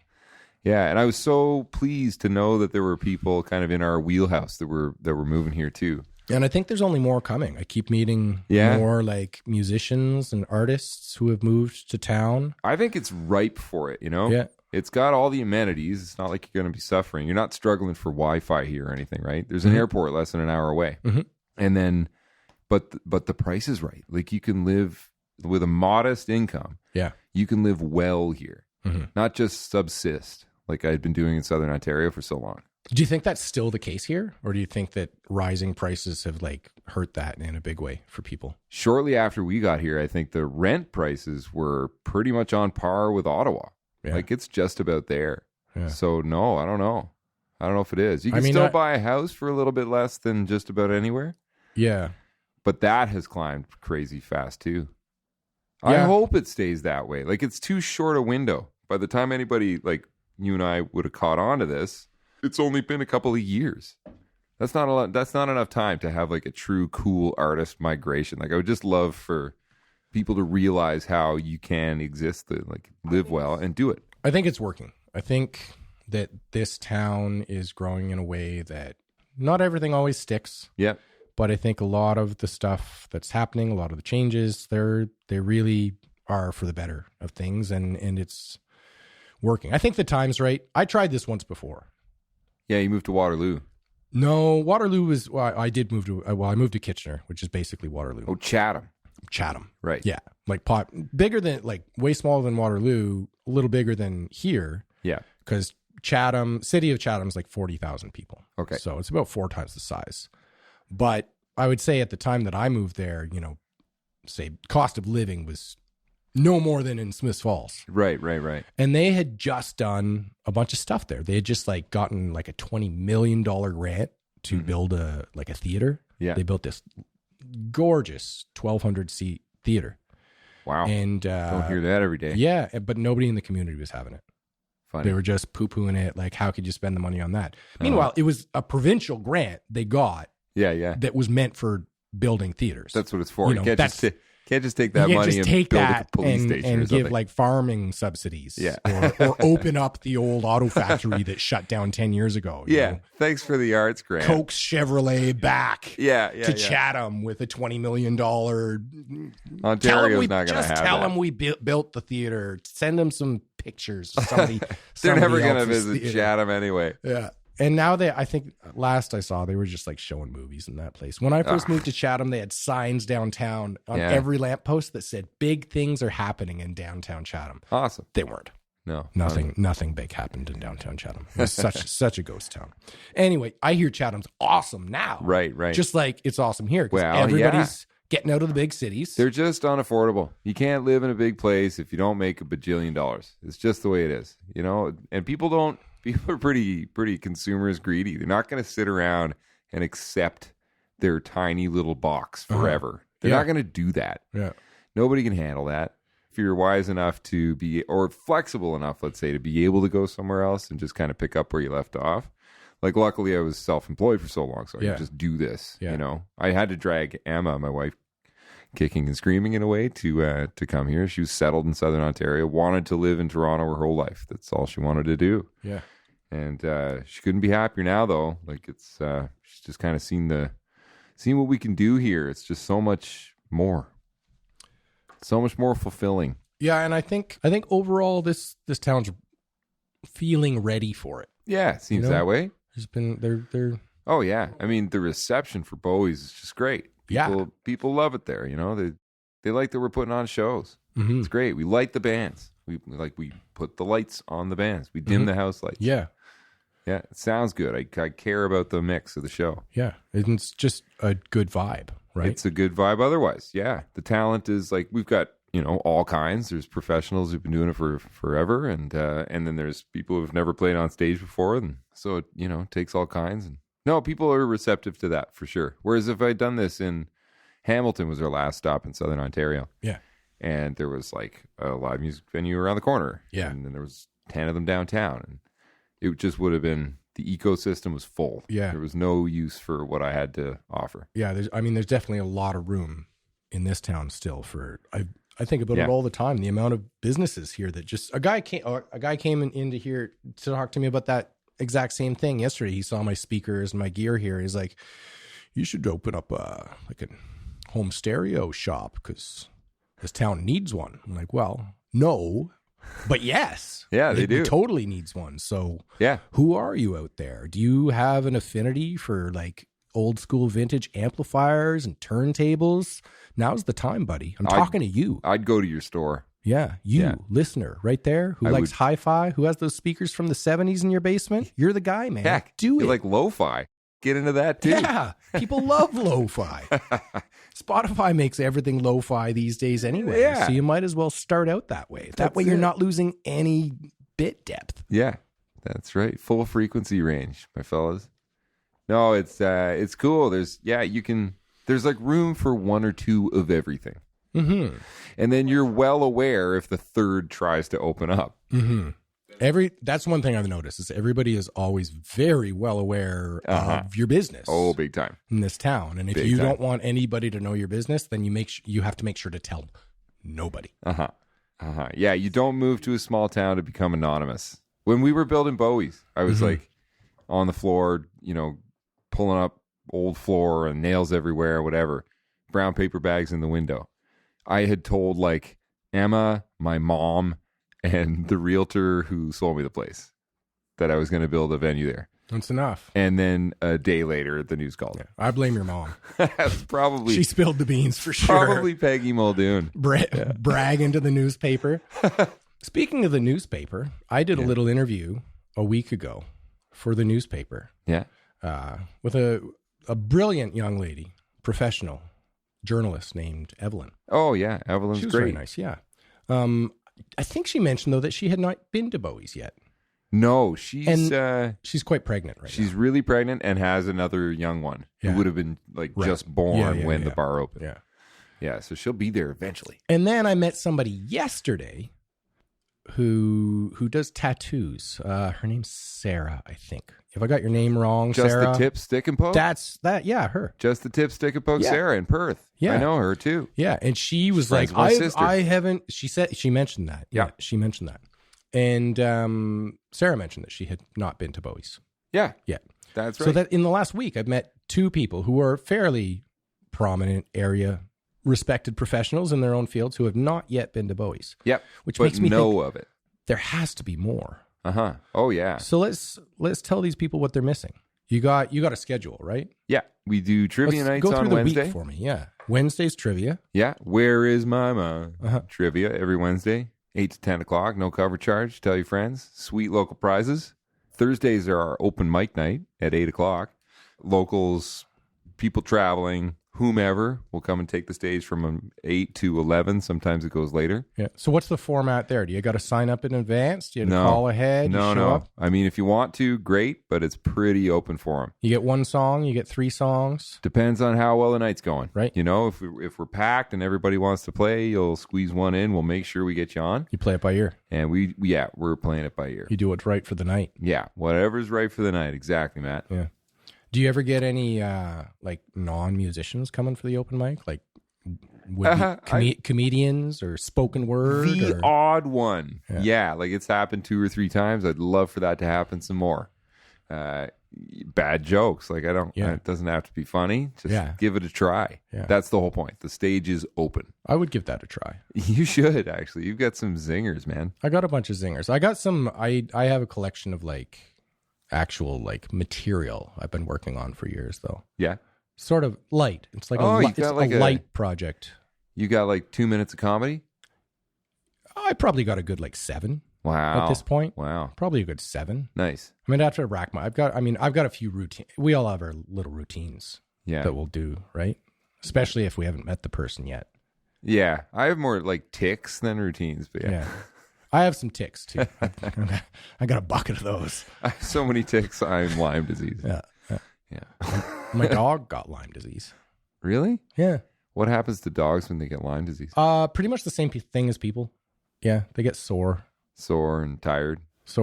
Yeah, and I was so pleased to know that there were people kind of in our wheelhouse that were moving here too. And I think there's only more coming. I keep meeting more like musicians and artists who have moved to town. I think it's ripe for it, you know? Yeah. It's got all the amenities. It's not like you're going to be suffering. You're not struggling for Wi-Fi here or anything, right? There's an airport less than an hour away. And then, but the price is right. Like you can live with a modest income. Yeah. You can live well here, not just subsist like I'd been doing in Southern Ontario for so long. Do you think that's still the case here? Or do you think that rising prices have like hurt that in a big way for people? Shortly after we got here, I think the rent prices were pretty much on par with Ottawa. Yeah. Like it's just about there. Yeah. So no, I don't know. I don't know if it is. You can still buy a house for a little bit less than just about anywhere. Yeah. But that has climbed crazy fast too. Yeah. I hope it stays that way. Like it's too short a window. By the time anybody like you and I would have caught on to this, it's only been a couple of years. That's not a lot. That's not enough time to have like a true cool artist migration. Like I would just love for people to realize how you can exist, like live well and do it. I think it's working. I think that this town is growing in a way that not everything always sticks. Yeah. But I think a lot of the stuff that's happening, a lot of the changes, they really are for the better of things, and it's working. I think the time's right. I tried this once before. Yeah, you moved to Waterloo. No, Waterloo was. Well, I did move to. I moved to Kitchener, which is basically Waterloo. Oh, Chatham. Right. Yeah, like bigger than, like way smaller than Waterloo, a little bigger than here. Yeah, because city of Chatham's like 40,000 people. Okay, so it's about 4 times the size. But I would say at the time that I moved there, say cost of living was no more than in Smiths Falls. Right. And they had just done a bunch of stuff there. They had just like gotten like a $20 million grant to build a theater. Yeah. They built this gorgeous 1,200 seat theater. Wow. And don't hear that every day. Yeah, but nobody in the community was having it. Funny. They were just poo-pooing it. Like, how could you spend the money on that? Meanwhile, it was a provincial grant they got. Yeah. That was meant for building theaters. That's what it's for. You can't just take that money and build a police station and give like farming subsidies. Yeah. or open up the old auto factory that shut down 10 years ago. Yeah. know? Thanks for the arts grant. Coke's Chevrolet back to Chatham with a $20 million. Ontario's not going to have that. Just tell them we built the theater. Send them some pictures. Somebody They're never going to visit theater. Chatham anyway. Yeah. And now I think last I saw, they were just like showing movies in that place. When I first moved to Chatham, they had signs downtown on every lamppost that said big things are happening in downtown Chatham. Awesome. They weren't. No. Nothing big happened in downtown Chatham. It was such a ghost town. Anyway, I hear Chatham's awesome now. Right. Just like it's awesome here. Well, everybody's getting out of the big cities. They're just unaffordable. You can't live in a big place if you don't make $1 bajillion. It's just the way it is, and people are pretty consumers greedy. They're not going to sit around and accept their tiny little box forever. They're not going to do that. Yeah. Nobody can handle that. If you're wise enough to be, or flexible enough, let's say, to be able to go somewhere else and just kind of pick up where you left off. Like, luckily I was self-employed for so long, so I could just do this. Yeah. I had to drag Emma, my wife, kicking and screaming in a way to come here. She was settled in Southern Ontario, wanted to live in Toronto her whole life. That's all she wanted to do. Yeah. And she couldn't be happier now, though. Like it's, she's just kind of seen what we can do here. It's just so much more fulfilling. Yeah, and I think overall this town's feeling ready for it. Yeah, it seems that way. There's been they're. Oh yeah, I mean the reception for Bowie's is just great. People love it there. They like that we're putting on shows. Mm-hmm. It's great. We light the bands. We put the lights on the bands. We dim the house lights. Yeah. Yeah, it sounds good. I care about the mix of the show. Yeah, it's just a good vibe, right? It's a good vibe otherwise. Yeah, the talent is like we've got all kinds. There's professionals who've been doing it for forever, and then there's people who've never played on stage before, and so it takes all kinds. And no, people are receptive to that for sure. Whereas if I'd done this in Hamilton, was our last stop in Southern Ontario. Yeah, and there was like a live music venue around the corner. Yeah, and then there was 10 of them downtown, and it just would have been, the ecosystem was full. Yeah. There was no use for what I had to offer. Yeah. There's definitely a lot of room in this town still for, I think about it all the time. The amount of businesses here that just, a guy came into here to talk to me about that exact same thing yesterday. He saw my speakers and my gear here. He's like, you should open up a home stereo shop because this town needs one. I'm like, well, no, But yes. Yeah, they do. It totally needs one. So Yeah. who are you out there? Do you have an affinity for like old school vintage amplifiers and turntables? Now's the time, buddy. I'm talking to you. I'd go to your store. Yeah, listener, right there, who likes hi-fi, who has those speakers from the 70s in your basement. You're the guy, man. Heck, do it. You like lo-fi. Get into that too. Yeah, people love lo-fi. Spotify makes everything lo-fi these days anyway. Yeah. So you might as well start out that way. That way you're not losing any bit depth. Yeah, that's right. Full frequency range, my fellas. No, it's cool. There's like room for one or two of everything. Mm-hmm. And then you're well aware if the third tries to open up. Mm-hmm. That's one thing I've noticed is everybody is always very well aware of your business. Oh, big time. In this town. And if you don't want anybody to know your business, then you have to make sure to tell nobody. Yeah, you don't move to a small town to become anonymous. When we were building Bowie's, I was like on the floor, pulling up old floor and nails everywhere, whatever. Brown paper bags in the window. I had told like Emma, my mom, and the realtor who sold me the place that I was going to build a venue there. That's enough. And then a day later, the news called. Yeah, I blame your mom. That's probably she spilled the beans for sure. Probably Peggy Muldoon. Brag into the newspaper. Speaking of the newspaper, I did a little interview a week ago for the newspaper. Yeah. With a brilliant young lady, professional journalist named Evelyn. Oh yeah, Evelyn's she was great. Very nice. Yeah. I think she mentioned though that she had not been to Bowie's yet. No, she's quite pregnant right now. She's really pregnant and has another young one who would have been just born when the bar opened. Yeah. Yeah, so she'll be there eventually. And then I met somebody yesterday who does tattoos. Her name's Sarah, I think. If I got your name wrong, Just Sarah. the tip, stick and poke? Her. Just the tip, stick and poke, Yeah. Sarah in Perth. Yeah. I know her too. Yeah, and she was Friends like, with my sister. I haven't, she mentioned that. Yeah. She mentioned that. And Sarah mentioned that she had not been to Bowie's. Yeah. Yeah. That's right. So that in the last week, I've met two people who are fairly prominent area respected professionals in their own fields who have not yet been to Bowie's. Yep. Which but makes me know think of it. there has to be more. Oh yeah. So let's tell these people what they're missing. You got a schedule, right? Yeah. We do trivia nights go through on the Wednesday. week for me. Yeah. Wednesday's trivia. Yeah. Where is my mom? Trivia every Wednesday, 8 to 10 o'clock. No cover charge. Tell your friends. Sweet local prizes. Thursdays are our open mic night at 8 o'clock. Locals, people traveling, whomever will come and take the stage from 8 to 11. Sometimes it goes later. Yeah. So what's the format there? Do you got to sign up in advance? Do you have to call ahead? No, you show up? I mean, if you want to, great, but it's pretty open for them. You get one song, you get 3 songs. Depends on how well the night's going. Right. If we're packed and everybody wants to play, you'll squeeze one in. We'll make sure we get you on. You play it by ear. And we're playing it by ear. You do what's right for the night. Yeah, whatever's right for the night. Exactly, Matt. Yeah. Do you ever get any like non-musicians coming for the open mic? Like comedians or spoken word? The odd one. Yeah, like it's happened 2 or 3 times. I'd love for that to happen some more. Bad jokes. Like it doesn't have to be funny. Just give it a try. Yeah. That's the whole point. The stage is open. I would give that a try. You should, actually. You've got some zingers, man. I got a bunch of zingers. I got some, I have a collection of like actual like material I've been working on for years though. Yeah. Sort of light. It's like a light project. You got like 2 minutes of comedy? I probably got a good like 7. Wow. At this point. Wow. Probably a good 7. Nice. I mean, after rack my, I've got a few routines. We all have our little routines that we'll do, right? Especially if we haven't met the person yet. Yeah. I have more like tics than routines, but yeah. I have some tics too. I got a bucket of those. I have so many tics, I'm Lyme disease. Yeah. My dog got Lyme disease. Really? Yeah. What happens to dogs when they get Lyme disease? Pretty much the same thing as people. Yeah. They get sore. Sore and tired. She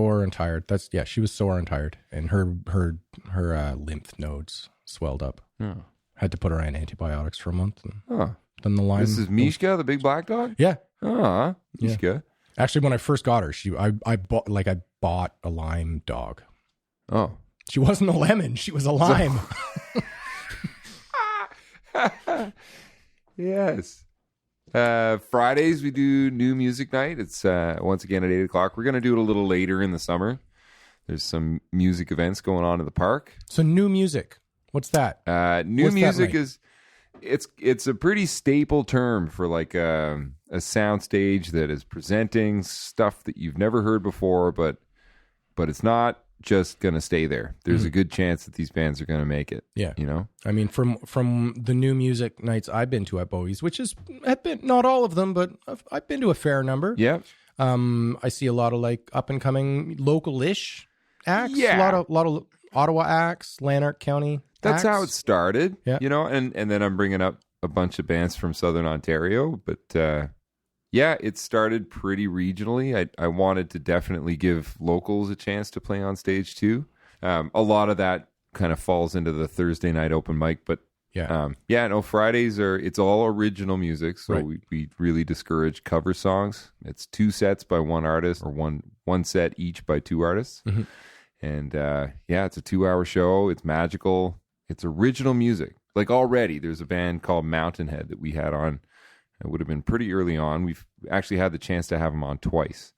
was sore and tired, and her lymph nodes swelled up. Oh. Had to put her on antibiotics for a month. And then the Lyme. This is Mishka, the big black dog? Yeah. Mishka. Yeah. Actually, when I first got her, I bought a Lyme dog. Oh. She wasn't a lemon. She was a Lyme. Yes. Fridays we do new music night. It's once again at 8 o'clock. We're going to do it a little later in the summer. There's some music events going on in the park. So new music. What's that? New What's music that like? it's a pretty staple term for like a sound stage that is presenting stuff that you've never heard before, but it's not just going to stay there. There's a good chance that these bands are going to make it. Yeah. You know? I mean, from the new music nights I've been to at Bowie's, which have been not all of them, but I've been to a fair number. Yeah. I see a lot of like up and coming local-ish acts. Yeah. A lot of Ottawa acts, Lanark County That's acts. how it started. Yeah. You know, and then I'm bringing up a bunch of bands from Southern Ontario, but yeah, it started pretty regionally. I wanted to definitely give locals a chance to play on stage too. A lot of that kind of falls into the Thursday night open mic, but Fridays it's all original music, so right. we really discourage cover songs. It's 2 sets by one artist, or one set each by 2 artists. Mm-hmm. And it's a 2-hour show. It's magical. It's original music. Like already, there's a band called Mountainhead that we had on. It would have been pretty early on. We've actually had the chance to have them on twice,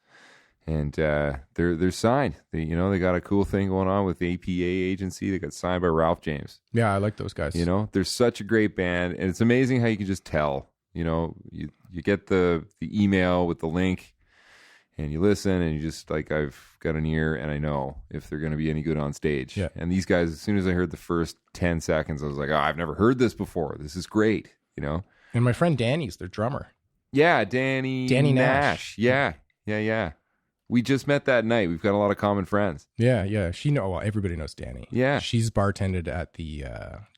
and they're signed. They got a cool thing going on with the APA agency. They got signed by Ralph James. Yeah, I like those guys. You know, they're such a great band, and it's amazing how you can just tell. You know, you get the email with the link, and you listen, and you just like, I've got an ear, and I know if they're going to be any good on stage. Yeah. And these guys, as soon as I heard the first 10 seconds, I was like, oh, I've never heard this before. This is great. You know. And my friend Danny's their drummer. Yeah, Danny Nash. Yeah. We just met that night. We've got a lot of common friends. Yeah. Everybody knows Danny. Yeah. She's bartended at the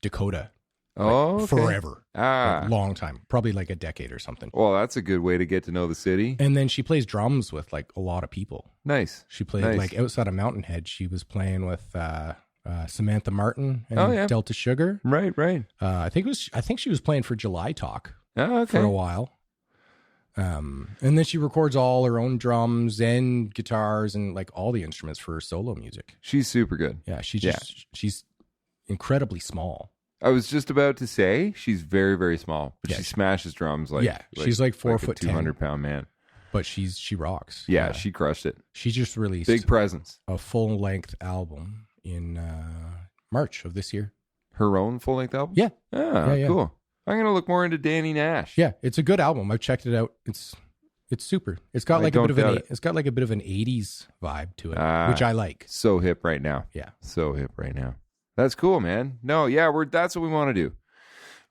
Dakota. Okay. Forever. Ah. Long time. Probably like a decade or something. Well, that's a good way to get to know the city. And then she plays drums with like a lot of people. Nice. She played like outside of Mountainhead. She was playing with Samantha Martin and Delta Sugar. Right. I think she was playing for July Talk for a while. And then she records all her own drums and guitars and like all the instruments for her solo music. She's super good. Yeah, she's incredibly small. I was just about to say she's very, very small, but she smashes drums like she's like 4 foot 200-pound man. But she rocks. Yeah, she crushed it. She just released big presence, a full length album in March of this year. Her own full length album? Yeah. Yeah. Cool. I'm gonna look more into Danny Nash. Yeah, it's a good album. I've checked it out. It's super. It's got like a bit of an 80s vibe to it, which I like. So hip right now. Yeah. So hip right now. That's cool, man. No, yeah, that's what we want to do.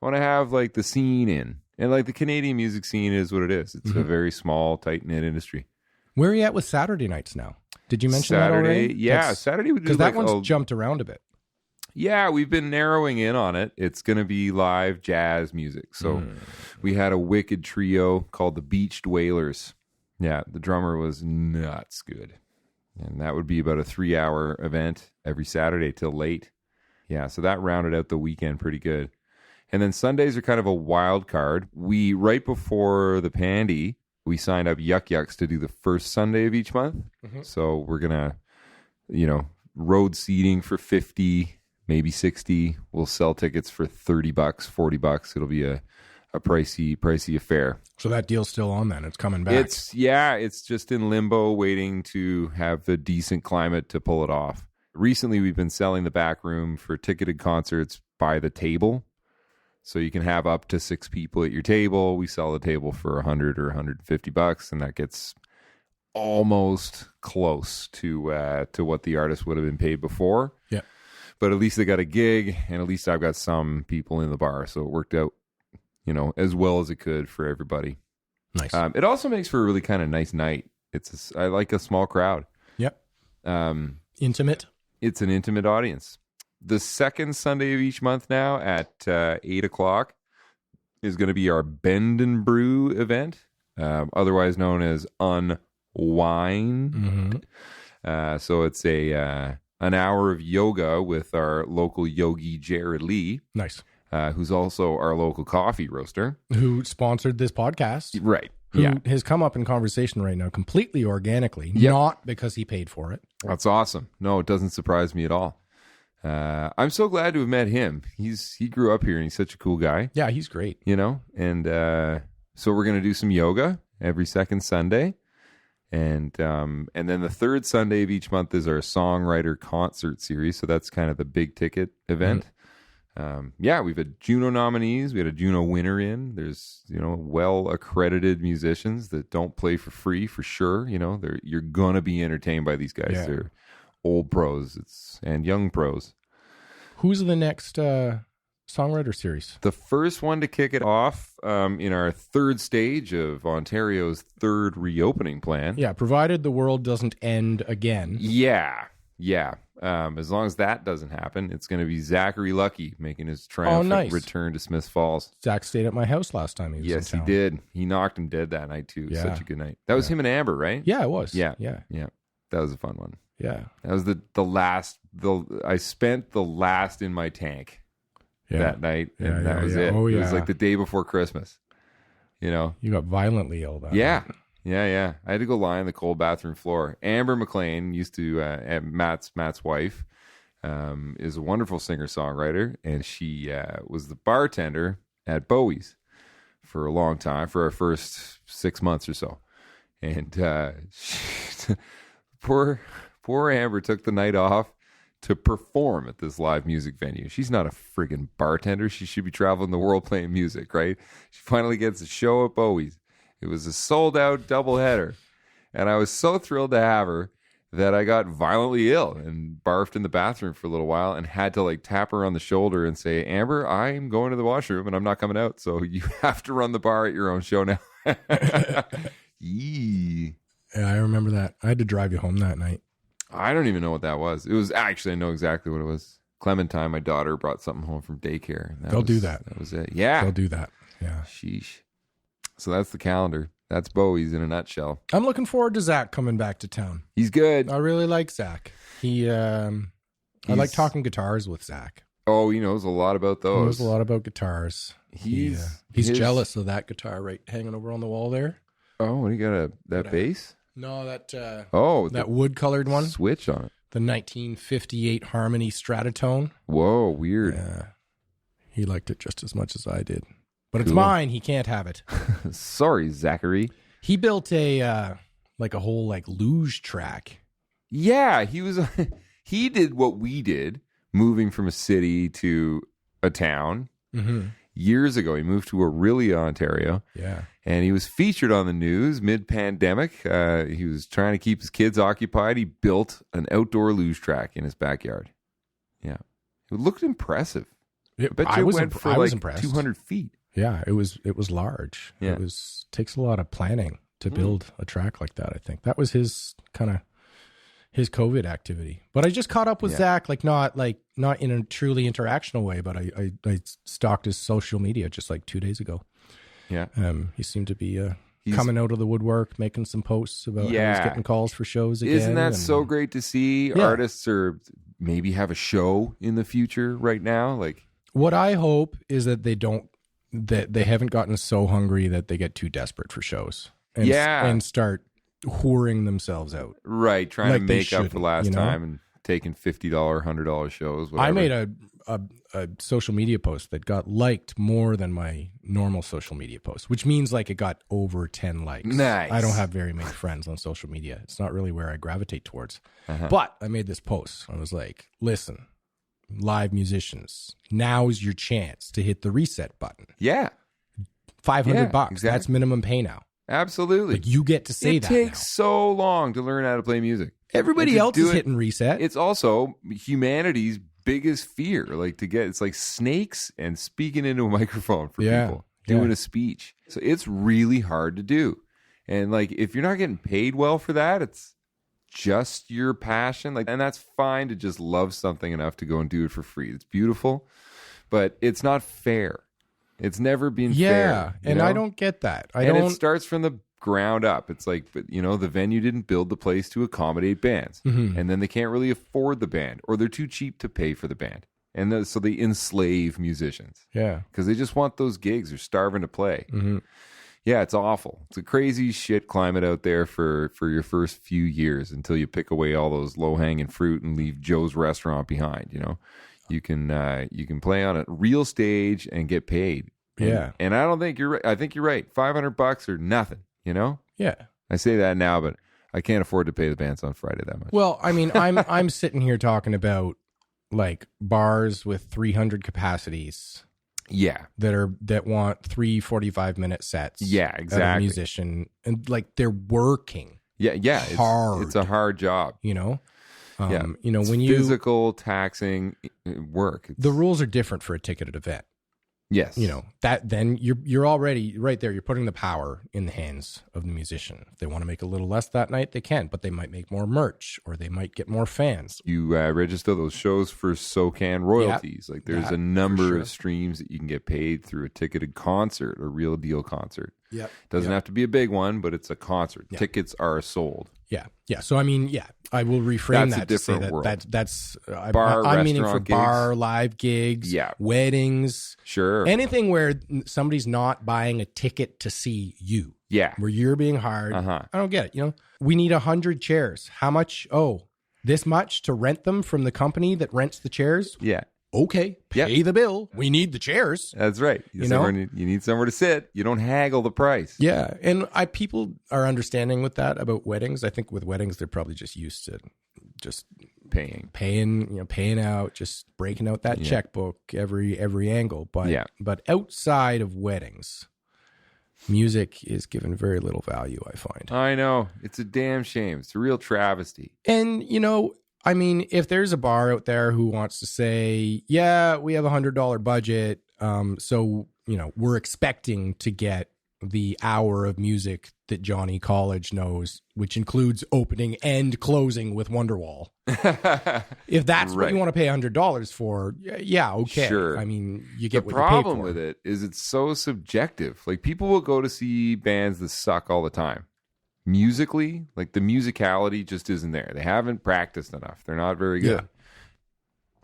I want to have like the scene in. And like the Canadian music scene is what it is. It's a very small, tight-knit industry. Where are you at with Saturday nights now? Did you mention that already? Yeah, Saturday we do because that one's jumped around a bit. Yeah, we've been narrowing in on it. It's going to be live jazz music. So we had a wicked trio called the Beached Wailers. Yeah, the drummer was nuts good. And that would be about a 3-hour event every Saturday till late. Yeah, so that rounded out the weekend pretty good. And then Sundays are kind of a wild card. Right before the Pandy, we signed up Yuck Yucks to do the first Sunday of each month. Mm-hmm. So we're going to, road seating for $50, maybe $60. We'll sell tickets for $30, $40. It'll be a pricey affair. So that deal's still on then. It's coming back. It's just in limbo waiting to have the decent climate to pull it off. Recently, we've been selling the back room for ticketed concerts by the table. So you can have up to 6 people at your table. We sell the table for $100 or $150, and that gets almost close to what the artist would have been paid before. Yeah. But at least they got a gig, and at least I've got some people in the bar. So it worked out, as well as it could for everybody. Nice. It also makes for a really kind of nice night. I like a small crowd. Yep. Intimate. It's an intimate audience. The second Sunday of each month now at 8 o'clock is going to be our Bend and Brew event, otherwise known as Unwind. Mm-hmm. So it's an hour of yoga with our local yogi, Jared Lee. Nice. Who's also our local coffee roaster. Who sponsored this podcast. Right. Who has come up in conversation right now completely organically, not because he paid for it. That's awesome. No, it doesn't surprise me at all. I'm so glad to have met him. He grew up here and he's such a cool guy. Yeah, he's great. And So we're going to do some yoga every second Sunday. And then the third Sunday of each month is our songwriter concert series. So that's kind of the big ticket event. We've had Juno nominees. We had a Juno winner in. There's, well accredited musicians that don't play for free for sure. You're going to be entertained by these guys. Yeah. They're old pros and young pros. Who's the next songwriter series? The first one to kick it off in our third stage of Ontario's third reopening plan. Yeah, provided the world doesn't end again. Yeah. As long as that doesn't happen, it's going to be Zachary Lucky making his triumphant return to Smiths Falls. Zach stayed at my house last time he was in town. Yes, he did. He knocked him dead that night, too. Yeah. Such a good night. That was him and Amber, right? Yeah, it was. Yeah. That was a fun one. Yeah. That was the last. I spent the last in my tank that night, and that was it. Oh, yeah. It was like the day before Christmas. You got violently ill that night. night. Yeah. I had to go lie on the cold bathroom floor. Amber McLean used to, Matt's wife, is a wonderful singer-songwriter, and she was the bartender at Bowie's for a long time, for our first 6 months or so. And poor Amber took the night off to perform at this live music venue. She's not a friggin' bartender. She should be traveling the world playing music, right? She finally gets a show at Bowie's. It was a sold-out doubleheader. And I was so thrilled to have her that I got violently ill and barfed in the bathroom for a little while and had to tap her on the shoulder and say, Amber, I'm going to the washroom and I'm not coming out, so you have to run the bar at your own show now. Yee. Yeah, I remember that. I had to drive you home that night. I don't even know what that was. It was actually, I know exactly what it was. Clementine, my daughter, brought something home from daycare. They'll do that. That was it. Yeah. They'll do that. Yeah. Sheesh. So that's the calendar. That's Bowie's in a nutshell. I'm looking forward to Zach coming back to town. He's good. I really like Zach. I like talking guitars with Zach. Oh, he knows a lot about those. He knows a lot about guitars. He's jealous of that guitar right hanging over on the wall there. Oh, what do you got? That bass? No, that that wood-colored one. Switch on it. The 1958 Harmony Stratotone. Whoa, weird. Yeah. He liked it just as much as I did. But it's mine. He can't have it. Sorry, Zachary. He built a whole luge track. Yeah, he did what we did, moving from a city to a town. Mm-hmm. Years ago, he moved to Orillia, Ontario. Yeah. And he was featured on the news mid-pandemic. He was trying to keep his kids occupied. He built an outdoor luge track in his backyard. Yeah. It looked impressive. I bet you went for 200 feet. Yeah, it was large. Yeah. It takes a lot of planning to build a track like that, I think. That was his COVID activity. But I just caught up with Zach, not in a truly interactional way, but I stalked his social media just 2 days ago. Yeah. He seemed to be coming out of the woodwork, making some posts about how he's getting calls for shows again. Isn't that so great to see? Artists maybe have a show in the future right now? What I hope is that they haven't gotten so hungry that they get too desperate for shows and start whoring themselves out. Right, trying to make up for last time and taking $50, $100 shows. Whatever. I made a social media post that got liked more than my normal social media post, which means it got over 10 likes. Nice. I don't have very many friends on social media. It's not really where I gravitate towards. But I made this post. I was like, listen, live musicians, now's your chance to hit the reset button. Yeah. $500. Exactly. That's minimum pay now. Absolutely. You get to say that. It takes so long to learn how to play music. Everybody else is hitting reset. It's also humanity's biggest fear. It's like snakes and speaking into a microphone for people, doing a speech. So it's really hard to do. And if you're not getting paid well for that, it's just your passion. And that's fine to just love something enough to go and do it for free. It's beautiful, but it's not fair. It's never been fair. And I don't get that. It starts from the ground up. It's the venue didn't build the place to accommodate bands. Mm-hmm. And then they can't really afford the band, or they're too cheap to pay for the band. And so they enslave musicians. Yeah. Because they just want those gigs. They're starving to play. Mm-hmm. Yeah, it's awful. It's a crazy shit climate out there for your first few years until you pick away all those low-hanging fruit and leave Joe's Restaurant behind, You can play on a real stage and get paid Yeah. And I don't think you're right. I think you're right. $500 or nothing, you know? Yeah. I say that now, but I can't afford to pay the bands on Friday that much. Well, I mean, I'm sitting here talking about like bars with 300 capacities. Yeah. That want 3 45-minute sets. Yeah, Of a exactly. musician, and like they're working. Yeah. Hard. It's a hard job. You know? Yeah. You know, It's when you physical, taxing work. the rules are different for a ticketed event. Yes. You know, that then you're already right there. You're putting the power in the hands of the musician. If they want to make a little less that night, they can, but they might make more merch or they might get more fans. You register those shows for SoCan royalties. Like there's a number of streams that you can get paid through a ticketed concert, a real deal concert. Yep. Doesn't have to be a big one, but it's a concert. Yep. Tickets are sold. Yeah. So I mean, I will reframe That's a that to say different world. that's Bar, I'm meaning for restaurant gigs. bar, live gigs, weddings, Sure. anything where somebody's not buying a ticket to see you. Yeah. Where you're being hired. Uh-huh. I don't get it. You know, we need 100 chairs. How much? Oh, this much to rent them from the company that rents the chairs? Yeah. Okay, pay the bill. We need the chairs. That's right. You know? You need somewhere to sit. You don't haggle the price. Yeah, and people are understanding with that about weddings. I think with weddings, they're probably just used to just paying out, just breaking out that checkbook every angle. But outside of weddings, music is given very little value, I find. I know. It's a damn shame. It's a real travesty. And, you know, I mean, if there's a bar out there who wants to say, yeah, we have $100 budget, so, you know, we're expecting to get the hour of music that Johnny College knows, which includes opening and closing with Wonderwall. If that's what you want to pay $100 for, yeah, okay. Sure. I mean, you get the what you pay for. The problem with it is it's so subjective. Like, people will go to see bands that suck all the time. Musically, like the musicality just isn't there. They haven't practiced enough. They're not very good. Yeah.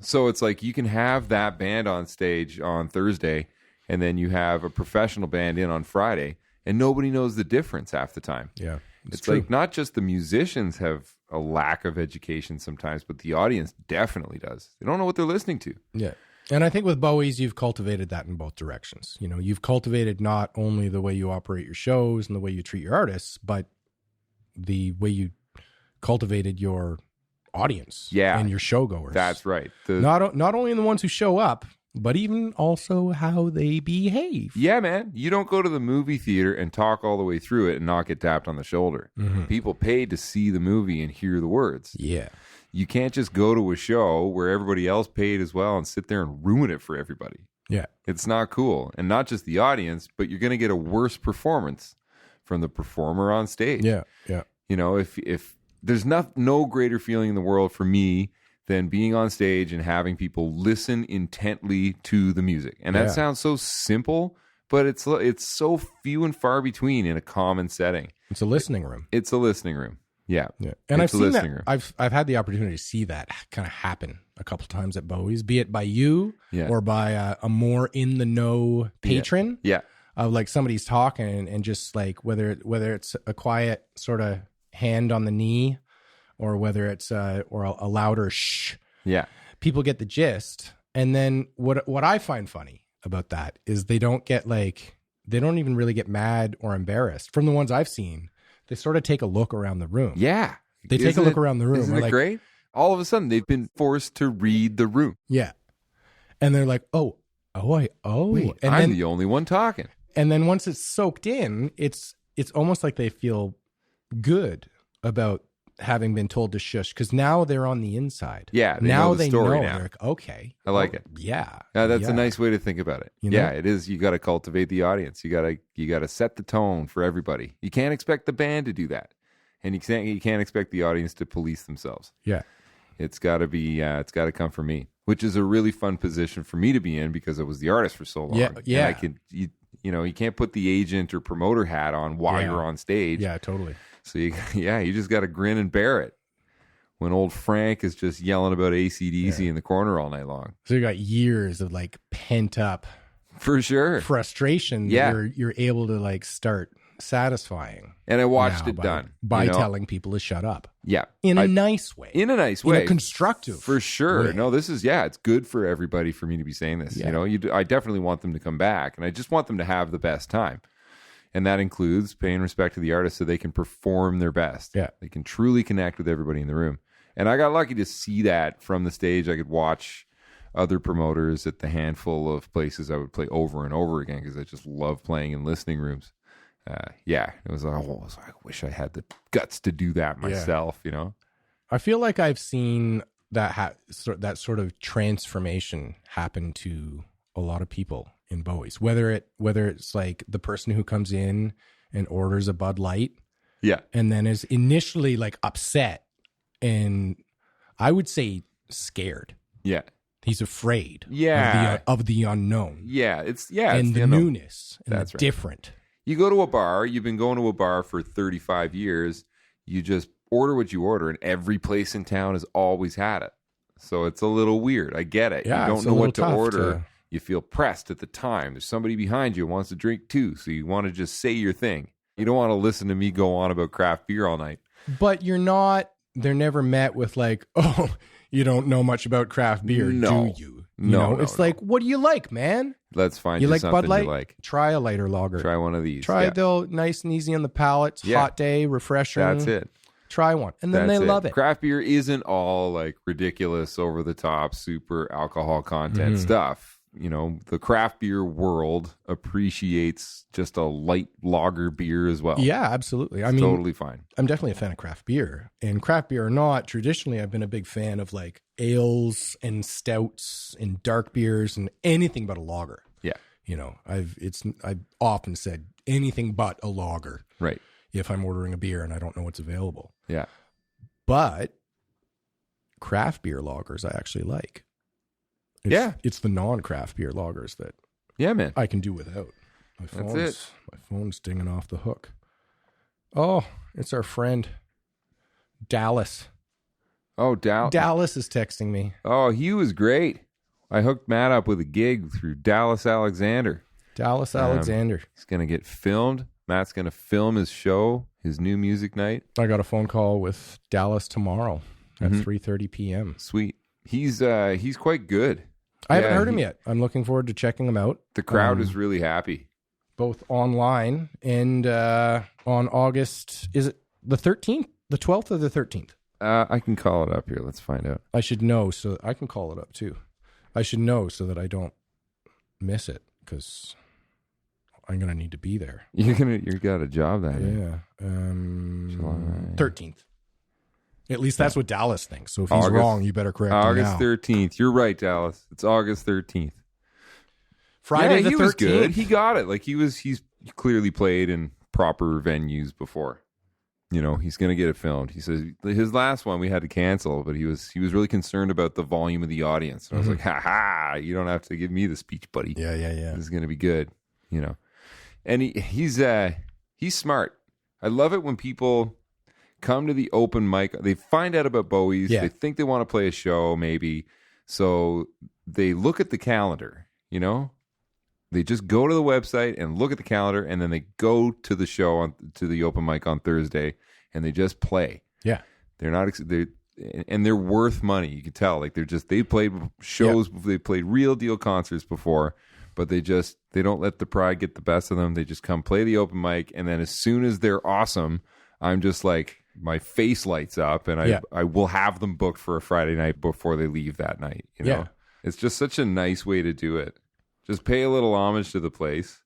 So it's like you can have that band on stage on Thursday and then you have a professional band in on Friday and nobody knows the difference half the time. Yeah. It's like not just the musicians have a lack of education sometimes, but the audience definitely does. They don't know what they're listening to. Yeah. And I think with Bowie's, you've cultivated that in both directions. You know, you've cultivated not only the way you operate your shows and the way you treat your artists, but the way you cultivated your audience and your showgoers. That's right. Not only in the ones who show up, but even also how they behave. Yeah, man. You don't go to the movie theater and talk all the way through it and not get tapped on the shoulder. Mm-hmm. People paid to see the movie and hear the words. Yeah. You can't just go to a show where everybody else paid as well and sit there and ruin it for everybody. Yeah. It's not cool. And not just the audience, but you're going to get a worse performance from the performer on stage. Yeah. Yeah. You know, if there's no greater feeling in the world for me than being on stage and having people listen intently to the music. And that sounds so simple, but it's so few and far between in a common setting. It's a listening room. It's a listening room. Yeah. And I've seen that. I've had the opportunity to see that kind of happen a couple times at Bowie's, be it by you or by a more in the know patron. Yeah. Like somebody's talking and just like whether it's a quiet sort of hand on the knee or whether it's or a louder shh. Yeah. People get the gist. And then what I find funny about that is they don't even really get mad or embarrassed. From the ones I've seen, they sort of take a look around the room. Yeah. They take a look around the room. Isn't it great? All of a sudden, they've been forced to read the room. Yeah. And they're like, oh. Wait, and I'm the only one talking. And then once it's soaked in, it's almost like they feel good about having been told to shush because now they're on the inside. Yeah. Now they know. They're like, okay. I like it. Yeah. That's a nice way to think about it. You know? Yeah, it is. You got to cultivate the audience. You got to set the tone for everybody. You can't expect the band to do that. And you can't expect the audience to police themselves. Yeah. It's got to be, it's got to come from me, which is a really fun position for me to be in because I was the artist for so long. Yeah. And you can't put the agent or promoter hat on while you're on stage. Yeah, totally. So you just got to grin and bear it when old Frank is just yelling about AC/DC in the corner all night long. So you got years of like pent up for sure frustration. Yeah. You're able to like start satisfying. And I watched now it done. By you know? telling people to shut up. Yeah. In a nice way. In a nice way. In a constructive For sure. way. No, it's good for everybody for me to be saying this. Yeah. You know, I definitely want them to come back, and I just want them to have the best time. And that includes paying respect to the artist so they can perform their best. Yeah. They can truly connect with everybody in the room. And I got lucky to see that from the stage. I could watch other promoters at the handful of places I would play over and over again because I just love playing in listening rooms. It was I wish I had the guts to do that myself, you know? I feel like I've seen that that sort of transformation happen to a lot of people in Bowie's, whether it's like the person who comes in and orders a Bud Light, and then is initially like upset, and I would say scared. Yeah, he's afraid. Of the unknown. Yeah, and it's the newness and That's the right. different. You go to a bar. You've been going to a bar for 35 years. You just order what you order, and every place in town has always had it. So it's a little weird. I get it. Yeah, you it's don't a know little what to tough order. You feel pressed at the time. There's somebody behind you who wants to drink too, so you want to just say your thing. You don't want to listen to me go on about craft beer all night. But they're never met with like, oh, you don't know much about craft beer, do you? It's like, what do you like, man? Let's find you you like something Bud Light? you like. Try a lighter lager. Try one of these. They'll nice and easy on the palate. Yeah. Hot day, refreshing. That's it. Try one. And then they love it. Craft beer isn't all like ridiculous, over the top, super alcohol content stuff. You know, the craft beer world appreciates just a light lager beer as well. Yeah, absolutely. It's totally fine. I'm definitely a fan of craft beer. And craft beer or not, traditionally I've been a big fan of like ales and stouts and dark beers and anything but a lager. Yeah. You know, I've often said anything but a lager. Right. If I'm ordering a beer and I don't know what's available. Yeah. But craft beer lagers I actually like. It's the non-craft beer lagers that man. I can do without. My phone's dinging off the hook. Oh, it's our friend Dallas. Oh, Dallas is texting me. Oh, he was great. I hooked Matt up with a gig through Dallas Alexander. Dallas Alexander. He's going to get filmed. Matt's going to film his show, his new music night. I got a phone call with Dallas tomorrow at 3:30 p.m. Sweet. He's quite good. I haven't heard him yet. I'm looking forward to checking him out. The crowd is really happy. Both online and on August, is it the 13th? The 12th or the 13th? I can call it up here. Let's find out. I should know, so I can call it up too. I should know so that I don't miss it, because I'm going to need to be there. You got a job that day. Yeah. 13th. At least that's what Dallas thinks. So if he's August, wrong, you better correct him now. August 13th. You're right, Dallas. It's August 13th. Friday the 13th. He was good. He got it. Like he's clearly played in proper venues before. You know, he's going to get it filmed. He says his last one we had to cancel, but he was really concerned about the volume of the audience. And I was like, ha, you don't have to give me the speech, buddy. Yeah. This is going to be good, you know. And he's smart. I love it when people come to the open mic. They find out about Bowie's. Yeah. They think they want to play a show, maybe. So they look at the calendar, you know? They just go to the website and look at the calendar, and then they go to the show, to the open mic on Thursday, and they just play. Yeah. They're worth money. You can tell. Like they played shows, They played real deal concerts before, but they don't let the pride get the best of them. They just come play the open mic, and then as soon as they're awesome, I'm just like, my face lights up, and I will have them booked for a Friday night before they leave that night. You know, It's just such a nice way to do it. Just pay a little homage to the place.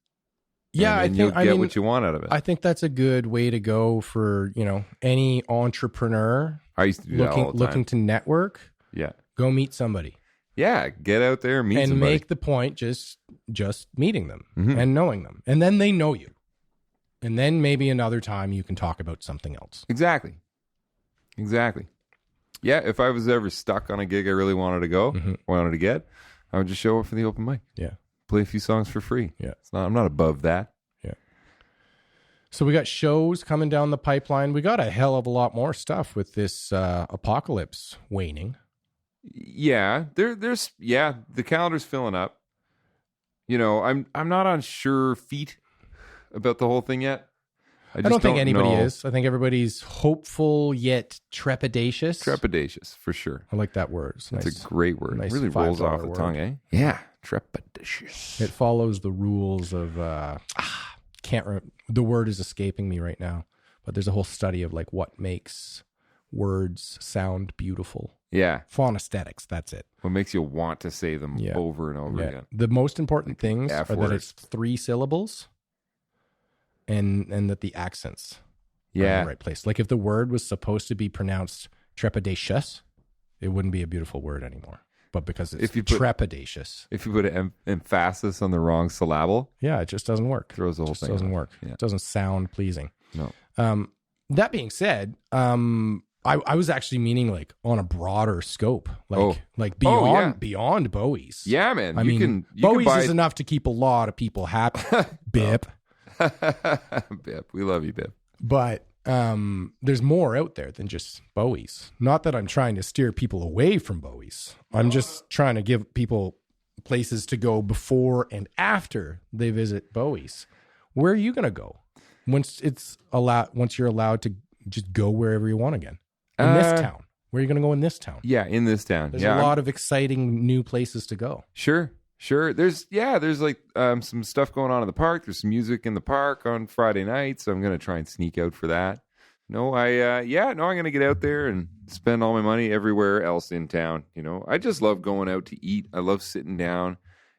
Yeah, and you'll get what you want out of it. I think that's a good way to go for, you know, any entrepreneur. I used to do that all the time. Looking to network. Yeah. Go meet somebody. Yeah, get out there and meet and somebody. Make the point just meeting them and knowing them. And then they know you. And then maybe another time you can talk about something else. Exactly. Yeah, if I was ever stuck on a gig I really wanted to go, wanted to get, I would just show up for the open mic. Yeah. Play a few songs for free. Yeah. I'm not above that. Yeah. So we got shows coming down the pipeline. We got a hell of a lot more stuff with this apocalypse waning. Yeah. There's the calendar's filling up. You know, I'm not on sure feet about the whole thing yet. I don't think anybody is. I think everybody's hopeful yet trepidatious. Trepidatious, for sure. I like that word. It's That's nice. a great word. Nice It really rolls off the word. tongue, eh? Yeah, trepidatious. It follows the rules of, the word is escaping me right now, but there's a whole study of like what makes words sound beautiful. Yeah. Phonesthetics, that's it. What makes you want to say them over and over again. The most important things F are word. that it's 3 syllables and that the accents are in the right place. Like if the word was supposed to be pronounced trepidatious, it wouldn't be a beautiful word anymore. But because it's trepidatious. If you put an emphasis on the wrong syllable. Yeah, it just doesn't work. Throws the whole thing. It doesn't work. Yeah. It doesn't sound pleasing. No. That being said, I was actually meaning like on a broader scope, like beyond Bowie's. Yeah, man. I mean, Bowie's is enough to keep a lot of people happy. Bip. Bip. We love you, Bip. But there's more out there than just Bowie's. Not that I'm trying to steer people away from Bowie's. I'm just trying to give people places to go before and after they visit Bowie's. Where are you going to go once you're allowed to just go wherever you want again? In this town. Where are you going to go in this town? Yeah, in this town. There's a lot of exciting new places to go. Sure. There's like some stuff going on in the park. There's some music in the park on Friday night, so I'm going to try and sneak out for that. I'm going to get out there and spend all my money everywhere else in town. You know, I just love going out to eat. I love sitting down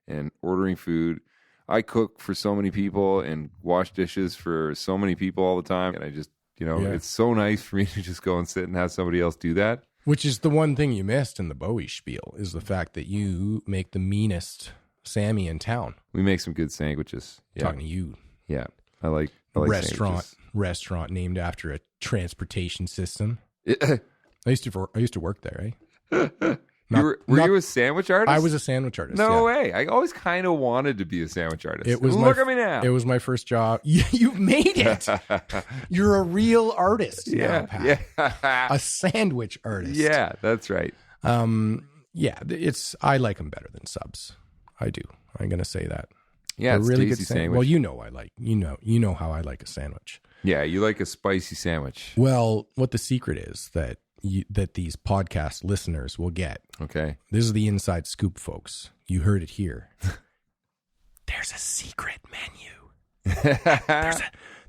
and ordering food. I cook for so many people and wash dishes for so many people all the time, and I just it's so nice for me to just go and sit and have somebody else do that. Which is the one thing you missed in the Bowie spiel is the fact that you make the meanest Sammy in town. We make some good sandwiches. Yeah. Talking to you. Yeah. I like restaurant named after a transportation system. I used to work there, eh? Were you a sandwich artist? I was a sandwich artist. No way. I always kind of wanted to be a sandwich artist. Look at me now. It was my first job. You've made it. You're a real artist now, Pat. Yeah. A sandwich artist. Yeah, that's right. I like them better than subs. I do. I'm going to say that. Yeah, it's really tasty good sandwich. Well, you know how I like a sandwich. Yeah, you like a spicy sandwich. Well, what the secret is that these podcast listeners will get. Okay. This is the inside scoop, folks. You heard it here. There's a secret menu.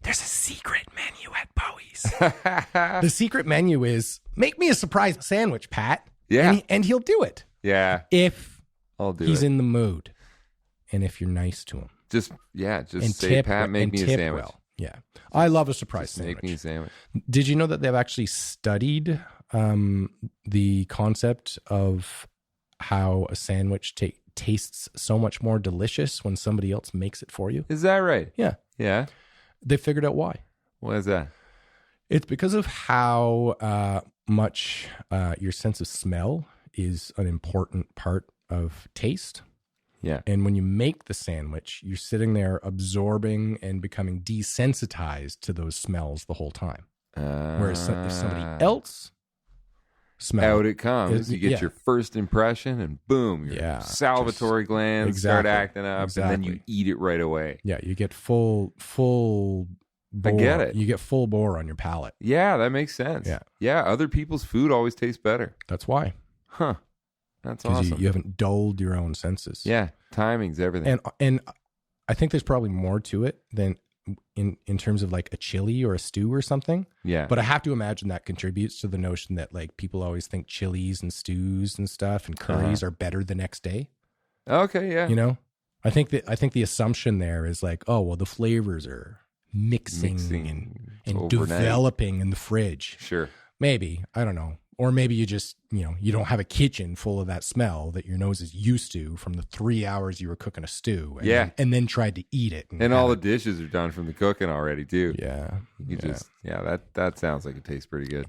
There's a secret menu at Bowie's. The secret menu is make me a surprise sandwich, Pat. Yeah. And he'll do it. Yeah. If he's in the mood. And if you're nice to him. Just say, Pat, make me a sandwich. Well. Yeah. I love a surprise sandwich. Make me a sandwich. Did you know that they've actually studied the concept of how a sandwich tastes so much more delicious when somebody else makes it for you? Is that right? Yeah. Yeah. They figured out why. Why is that? It's because of how much your sense of smell is an important part of taste. Yeah. And when you make the sandwich, you're sitting there absorbing and becoming desensitized to those smells the whole time. Whereas if somebody else smells, out it comes. You get your first impression, and boom, your salivatory glands start acting up, and then you eat it right away. Yeah, you get full bore. I get it. You get full bore on your palate. Yeah, that makes sense. Yeah. Other people's food always tastes better. That's why. Huh. That's awesome. You haven't dulled your own senses. Yeah, timing's everything. And I think there's probably more to it than in terms of like a chili or a stew or something. Yeah. But I have to imagine that contributes to the notion that like people always think chilies and stews and stuff and curries are better the next day. Okay, yeah. You know? I think the assumption there is like, oh, well, the flavors are mixing and developing in the fridge. Sure. Maybe. I don't know. Or maybe you just, you don't have a kitchen full of that smell that your nose is used to from the 3 hours you were cooking a stew. And then tried to eat it. And all the dishes are done from the cooking already, too. Yeah. That sounds like it tastes pretty good.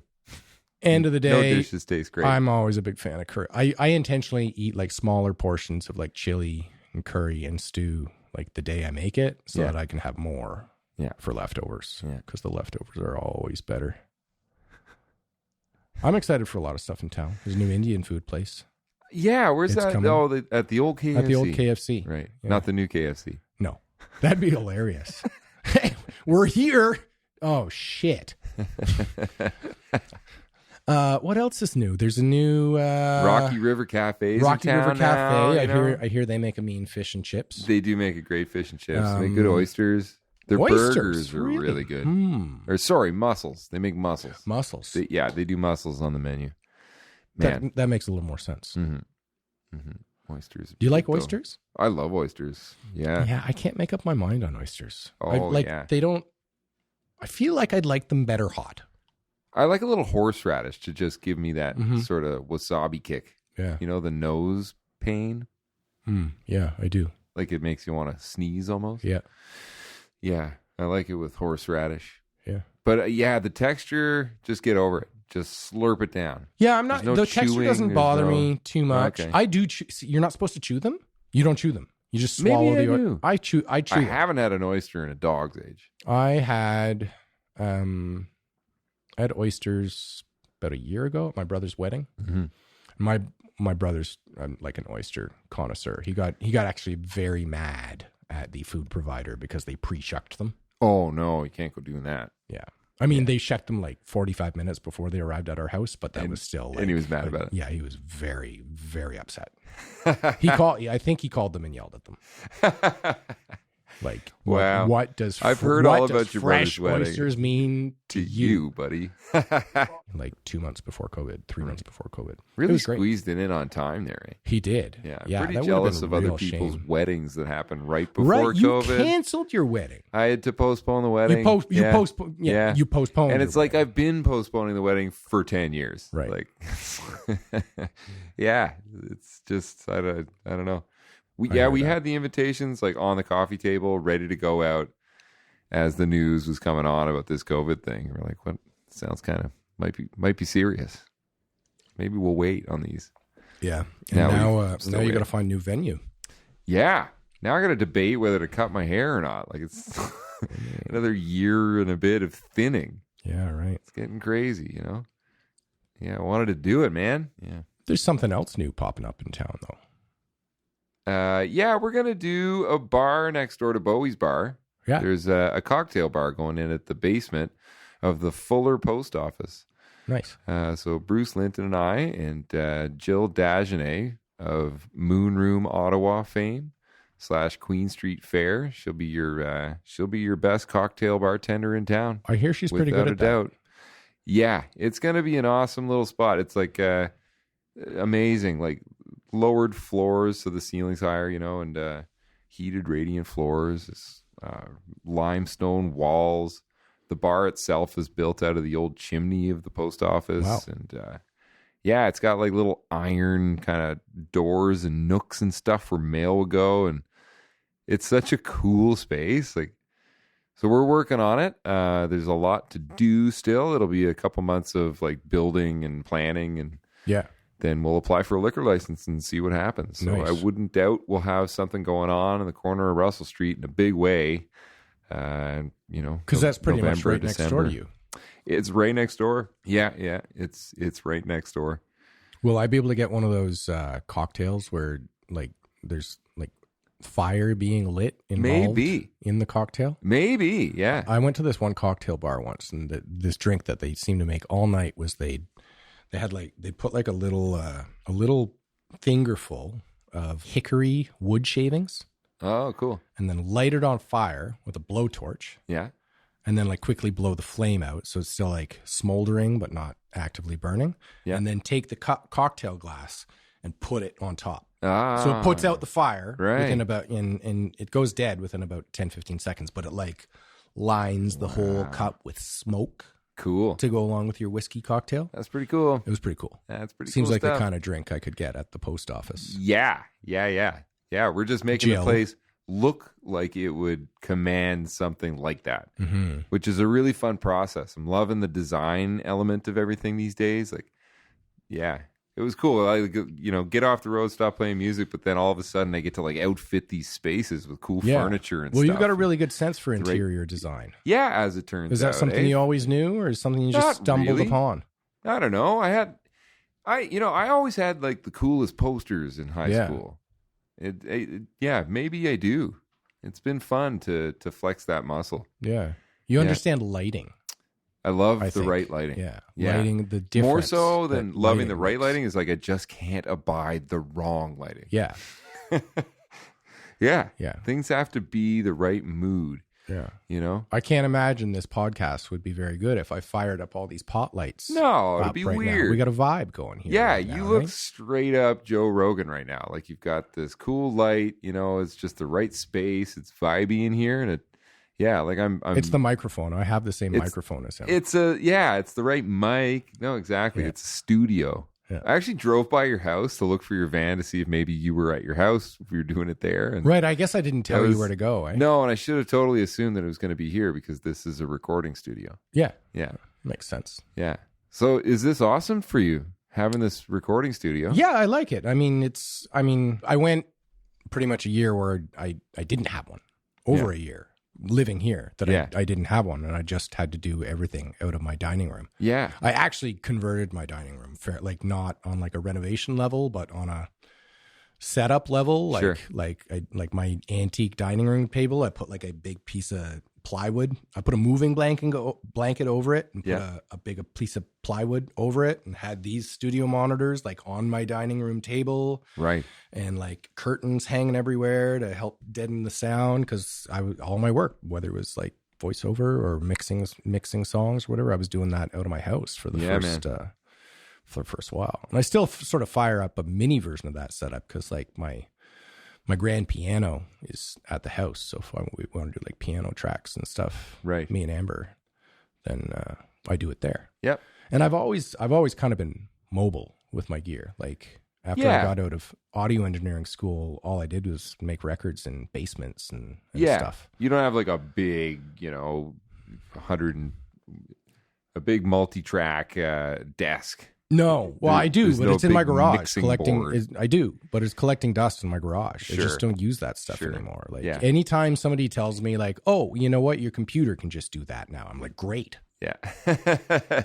End of the day, no dishes taste great. I'm always a big fan of curry. I intentionally eat like smaller portions of like chili and curry and stew like the day I make it so that I can have more for leftovers. Yeah. Because the leftovers are always better. I'm excited for a lot of stuff in town. There's a new Indian food place. Yeah, where's that? Coming. Oh, at the old KFC. At the old KFC. Right. Yeah. Not the new KFC. No. That'd be hilarious. Hey, we're here. Oh, shit. What else is new? There's a new Rocky River Cafe. Rocky River Cafe. Now, I hear they make a mean fish and chips. They do make a great fish and chips. They make good oysters. Their burgers are really good. Or sorry, mussels. They make mussels. Mussels. They do mussels on the menu. Man, that makes a little more sense. Oysters. Do you like oysters? I love oysters. Yeah. Yeah, I can't make up my mind on oysters. Oh, They don't. I feel like I'd like them better hot. I like a little horseradish to just give me that sort of wasabi kick. Yeah. You know, the nose pain. Yeah, I do. Like it makes you want to sneeze almost. Yeah. Yeah. I like it with horseradish. Yeah. But the texture, just get over it. Just slurp it down. Yeah, I'm not. The texture doesn't bother me too much. Okay. I do. You're not supposed to chew them. You don't chew them. You just swallow Maybe the I oyster. do. I chew. I haven't had an oyster in a dog's age. I had oysters about a year ago at my brother's wedding. My brother's like an oyster connoisseur. He got actually very mad at the food provider because they pre-shucked them. Oh no, you can't go doing that. Yeah. I mean, they shucked them like 45 minutes before they arrived at our house, but that was still like, and he was mad about it. Yeah, he was very, very upset. I think he called them and yelled at them. Like, wow. What does I've heard all about your fresh brother's wedding oysters mean to you, buddy? Like 2 months before COVID, 3 months before COVID. Really squeezed it in on time there, eh? He did. Yeah, yeah, pretty jealous of other people's weddings that happened right before right, you COVID. You canceled your wedding. I had to postpone the wedding. You postponed. And it's like I've been postponing the wedding for 10 years. Right. Like, yeah, it's just I don't know. We had the invitations like on the coffee table, ready to go out as the news was coming on about this COVID thing. We're like, what? Sounds kind of might be serious. Maybe we'll wait on these. Yeah. And now you got to find a new venue. Yeah. Now I got to debate whether to cut my hair or not. Like it's another year and a bit of thinning. Yeah, right. It's getting crazy, you know? Yeah, I wanted to do it, man. Yeah. There's something else new popping up in town, though. We're going to do a bar next door to Bowie's bar. Yeah. There's a cocktail bar going in at the basement of the Fuller Post Office. Nice. So Bruce Linton and I and Jill Dagenet of Moonroom Ottawa fame / Queen Street Fair. She'll be your best cocktail bartender in town. I hear she's pretty good at that. Yeah, it's going to be an awesome little spot. It's like amazing, like lowered floors so the ceiling's higher, you know, and heated radiant floors, limestone walls. The bar itself is built out of the old chimney of the post office. Wow. And it's got like little iron kind of doors and nooks and stuff where mail would go. And it's such a cool space. Like, so we're working on it. There's a lot to do still. It'll be a couple months of like building and planning, and then we'll apply for a liquor license and see what happens. So nice. I wouldn't doubt we'll have something going on in the corner of Russell Street in a big way. You know, because that's pretty much right December. next door to you. It's right next door. Yeah, it's right next door. Will I be able to get one of those cocktails where like there's like fire being lit involved in the cocktail? Maybe, yeah. I went to this one cocktail bar once, and this drink that they seemed to make all night was they put like a little fingerful of hickory wood shavings. Oh, cool. And then light it on fire with a blowtorch. Yeah. And then like quickly blow the flame out so it's still like smoldering but not actively burning. Yeah. And then take the cocktail glass and put it on top. So it puts out the fire within about and it goes dead within about 10-15 seconds, but it like lines the whole cup with smoke. Cool. To go along with your whiskey cocktail. That's pretty cool. It was pretty cool. That's pretty Seems cool. like stuff. the kind of drink I could get at the post office. Yeah, we're just making the place look like it would command something like that, which is a really fun process. I'm loving the design element of everything these days. Like, yeah, it was cool. I, get off the road, stop playing music, but then all of a sudden I get to like outfit these spaces with cool furniture and stuff. Well, you've got a really good sense for interior design. Yeah, as it turns out. Is that something you always knew, or is something you just stumbled upon? I don't know. I always had like the coolest posters in high school. Maybe I do. It's been fun to flex that muscle. Yeah. You understand lighting. I love I the think. right lighting. Yeah. Yeah. Lighting, the difference. More so than that loving the right makes. lighting is like I just can't abide the wrong lighting. Yeah. Yeah. Yeah. Things have to be the right mood, Yeah. you know? I can't imagine this podcast would be very good if I fired up all these pot lights. No, it'd up be right now. weird. We got a vibe going here. Yeah, right you now, look right? straight up Joe Rogan right now. Like you've got this cool light, you know, it's just the right space. It's vibey in here. And like I'm It's the microphone. I have the same It's- microphone as him. it's the right mic. No, exactly. Yeah. It's a studio. Yeah. I actually drove by your house to look for your van to see if maybe you were at your house if we were doing it there. And Right. I guess I didn't tell That you was- where to go. Eh? no, and I should have totally assumed that it was going to be here because this is a recording studio. Yeah. Yeah. Makes sense. Yeah. So is this awesome for you having this recording studio? Yeah, I like it. I mean, I went pretty much a year where I didn't have one. Over a year living here that I didn't have one, and I just had to do everything out of my dining room. Yeah. I actually converted my dining room, like not on like a renovation level, but on a setup level. Like Sure. like my antique dining room table, I put like a big piece of plywood. I put a moving blanket over it and put a big piece of plywood over it, and had these studio monitors like on my dining room table. Right. And like curtains hanging everywhere to help deaden the sound, because all my work, whether it was like voiceover or mixing songs or whatever, I was doing that out of my house for the first while. And I still sort of fire up a mini version of that setup because like my grand piano is at the house, so if we want to do like piano tracks and stuff, Right. me and Amber, then I do it there. Yep. And I've always kind of been mobile with my gear. Like after I got out of audio engineering school, all I did was make records in basements and stuff. You don't have like a big, a big multi-track desk. No, well, I do, there's but no it's in my big garage mixing collecting. board. I do, but it's collecting dust in my garage. I Sure. just don't use that stuff Sure. anymore. Like Yeah. anytime somebody tells me like, "Oh, you know what? Your computer can just do that now," I'm like, "Great!" Yeah.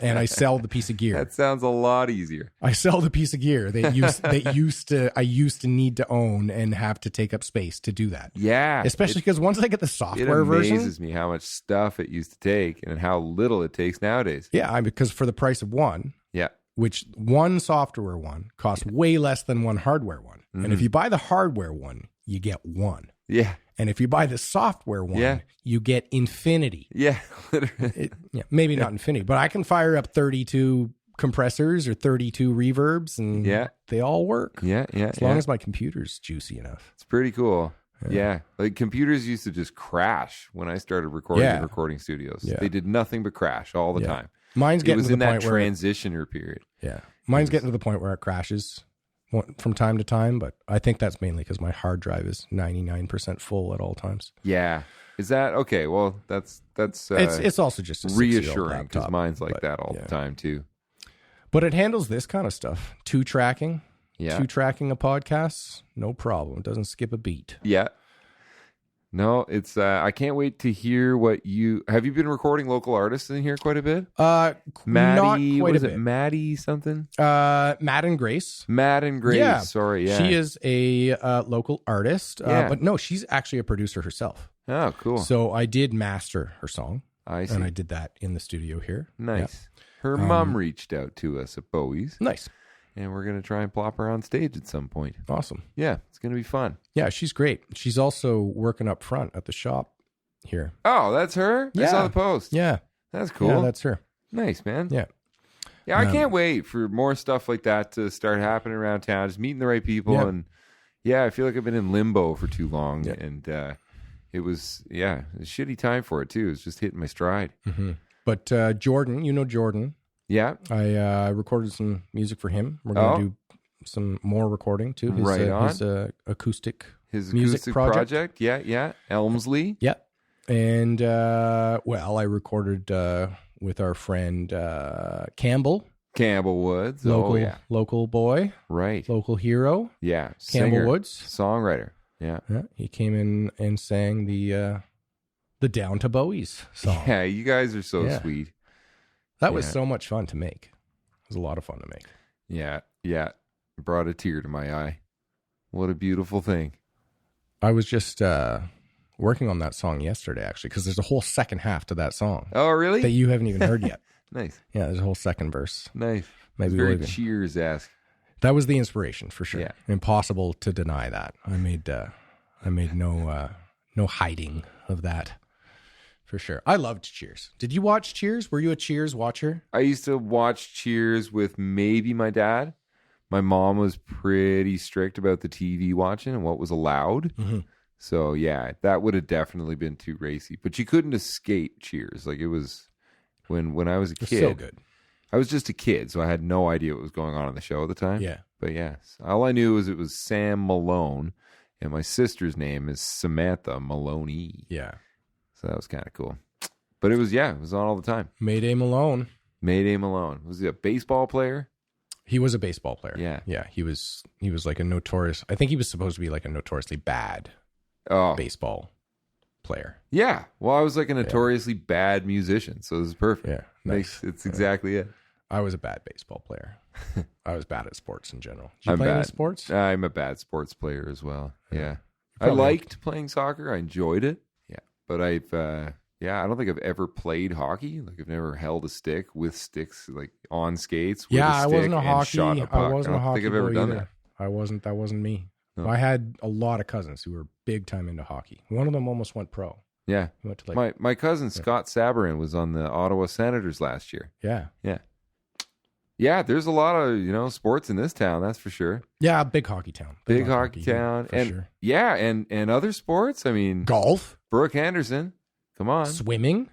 And I sell the piece of gear. That sounds a lot easier. I sell the piece of gear I used to need to own and have to take up space to do that. Yeah. Especially because once I get the It software version, amazes me how much stuff it used to take and how little it takes nowadays. because for the price of one, Yeah. which one software one costs way less than one hardware one. And if you buy the hardware one, you get one. Yeah. And if you buy the software one, you get infinity. Yeah. Literally. Maybe not infinity, but I can fire up 32 compressors or 32 reverbs and they all work. Yeah. Yeah. As long as my computer's juicy enough. It's pretty cool. Yeah. Like computers used to just crash when I started recording in recording studios. Yeah. They did nothing but crash all the time. Mine's It getting was to in the that point where transitioner period. mine's getting to the point where it crashes from time to time, but I think that's mainly because my hard drive is 99% full at all times. Yeah. Is that okay? Well, that's It's also just a 6-year-old reassuring because laptop, mine's like but, that all the time too. But it handles this kind of stuff. Two tracking a podcast, no problem. It doesn't skip a beat. Yeah. No, it's I can't wait to hear what have you been recording local artists in here quite a bit? not Maddie, quite was a it bit. Maddie something? Matt and Grace. Matt and Grace. Yeah. Sorry, yeah. She is a local artist, but no, she's actually a producer herself. Oh, cool. So I did master her song, I see. and I did that in the studio here. Nice. Her mom reached out to us at Bowie's. Nice. And we're going to try and plop her on stage at some point. Awesome. Yeah, it's going to be fun. Yeah, she's great. She's also working up front at the shop here. Oh, that's her? I saw the post. Yeah. That's cool. Yeah, that's her. Nice, man. Yeah. Yeah, I can't wait for more stuff like that to start happening around town. Just meeting the right people. Yeah. And I feel like I've been in limbo for too long. Yeah. And it was, a shitty time for it too. It's just hitting my stride. Mm-hmm. But Jordan, Jordan. Yeah. I recorded some music for him. We're going to do some more recording too. His acoustic music project. Yeah. Elmsley. Yeah. And, I recorded with our friend Campbell. Campbell Woods. Local boy. Right. Local hero. Yeah. Campbell Singer, Woods. Songwriter. Yeah. He came in and sang the Down to Bowie's song. Yeah, you guys are so sweet. That was so much fun to make. It was a lot of fun to make. Yeah. Brought a tear to my eye. What a beautiful thing. I was just working on that song yesterday, actually, because there's a whole second half to that song Oh, really? that you haven't even heard yet. Nice. Yeah, there's a whole second verse. Nice. Maybe Very we'll even... Cheers-esque. That was the inspiration for sure. Yeah. Impossible to deny that. I made no hiding of that for sure. I loved Cheers. Did you watch Cheers? Were you a Cheers watcher? I used to watch Cheers with maybe my dad. My mom was pretty strict about the TV watching and what was allowed. Mm-hmm. So yeah, that would have definitely been too racy. But you couldn't escape Cheers. Like it was when I was a kid. So good. I was just a kid, so I had no idea what was going on in the show at the time. Yeah. But yes, all I knew was it was Sam Malone, and my sister's name is Samantha Maloney. Yeah. So that was kind of cool. But it was on all the time. Mayday Malone. Mayday Malone. Was he a baseball player? He was a baseball player. Yeah. Yeah. He was like a notorious, I think he was supposed to be like a notoriously bad baseball player. Yeah. Well, I was like a notoriously bad musician, so this is perfect. Yeah. Nice. It's exactly it. I was a bad baseball player. I was bad at sports in general. Did you I'm play any bad. sports? I'm a bad sports player as well. Yeah. I Probably. liked playing soccer. I enjoyed it. Yeah. But I don't think I've ever played hockey. Like I've never held a stick with sticks, like on skates. With Yeah, a I stick wasn't a and hockey. shot a puck. I wasn't a don't hockey think I've ever boy done either. that. That wasn't me. No. I had a lot of cousins who were big time into hockey. One of them almost went pro. Yeah. He went to like My cousin Scott Sabarin was on the Ottawa Senators last year. Yeah. Yeah. Yeah, there's a lot of, sports in this town, that's for sure. Yeah, big hockey town. Big hockey town. For And sure. yeah, and other sports, I mean, Golf, Brooke Henderson. Come on. swimming.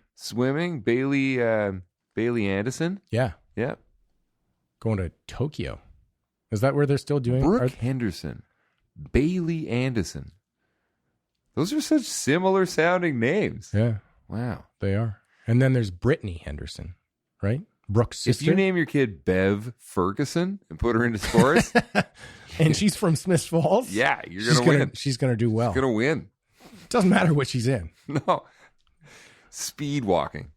Bailey Anderson. Yeah. Yeah. Going to Tokyo. Is that where they're still doing Brooke Henderson. Bailey Anderson. Those are such similar sounding names. Yeah, Wow. they are. And then there's Brittany Henderson, right? Brooke's sister. If you name your kid Bev Ferguson and put her into sports, and she's from Smiths Falls. yeah, you're going to win. She's gonna do well. She's going to win. Doesn't matter what she's in. No. Speed walking.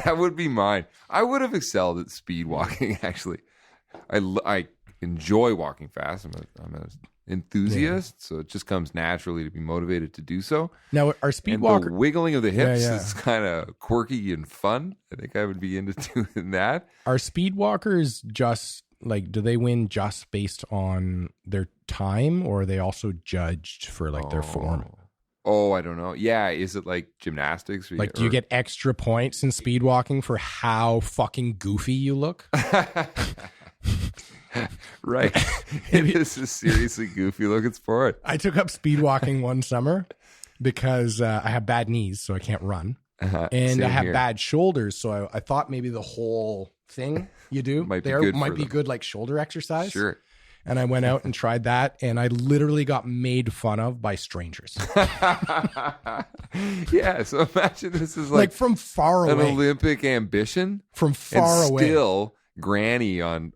That would be mine. I would have excelled at speed walking, actually. I enjoy walking fast. I'm an enthusiast, so it just comes naturally to be motivated to do so. Now, our speed And walker. the wiggling of the hips Yeah. is kind of quirky and fun. I think I would be into doing that. Are speed walkers just like, do they win just based on their time, or are they also judged for like their form? Oh, I don't know. Yeah, is it like gymnastics? Like, do you get extra points in speed walking for how fucking goofy you look? Right. This is seriously goofy looking sport. I took up speed walking one summer because I have bad knees, so I can't run. And Same I have here. bad shoulders, so I thought maybe the whole thing you do Might be there good might for be them. good like shoulder exercise. Sure. And I went out and tried that, and I literally got made fun of by strangers. Yeah, so imagine this is Like from far an away. Olympic ambition. From far and away. Still, Granny on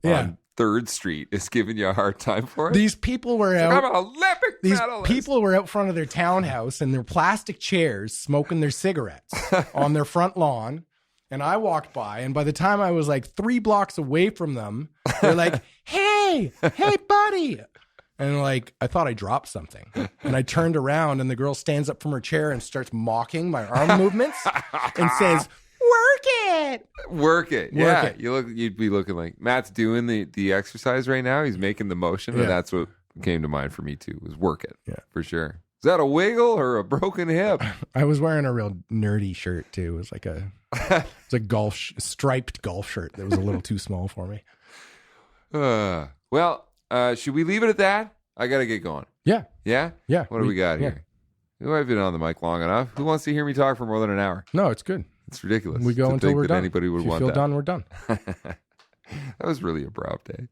3rd Street is giving you a hard time for it. These people were I'm out. an Olympic These medalist. people were out front of their townhouse in their plastic chairs smoking their cigarettes on their front lawn. And I walked by, and by the time I was like 3 blocks away from them, they're like, hey, buddy. And like, I thought I dropped something. And I turned around, and the girl stands up from her chair and starts mocking my arm movements and says, work it. Yeah. it. You'd be looking like Matt's doing the exercise right now. He's making the motion, Yeah. and that's what came to mind for me too. Was work it. Yeah. For sure. Is that a wiggle or a broken hip? I was wearing a real nerdy shirt too. It was like a striped golf shirt that was a little too small for me. Well, should we leave it at that? I got to get going. Yeah. Yeah? Yeah. What do we got here? I've been on the mic long enough. Who wants to hear me talk for more than an hour? No, it's good. It's ridiculous. We go to until think we're that done. Anybody would if you want feel that. done, we're done. That was really abrupt, eh?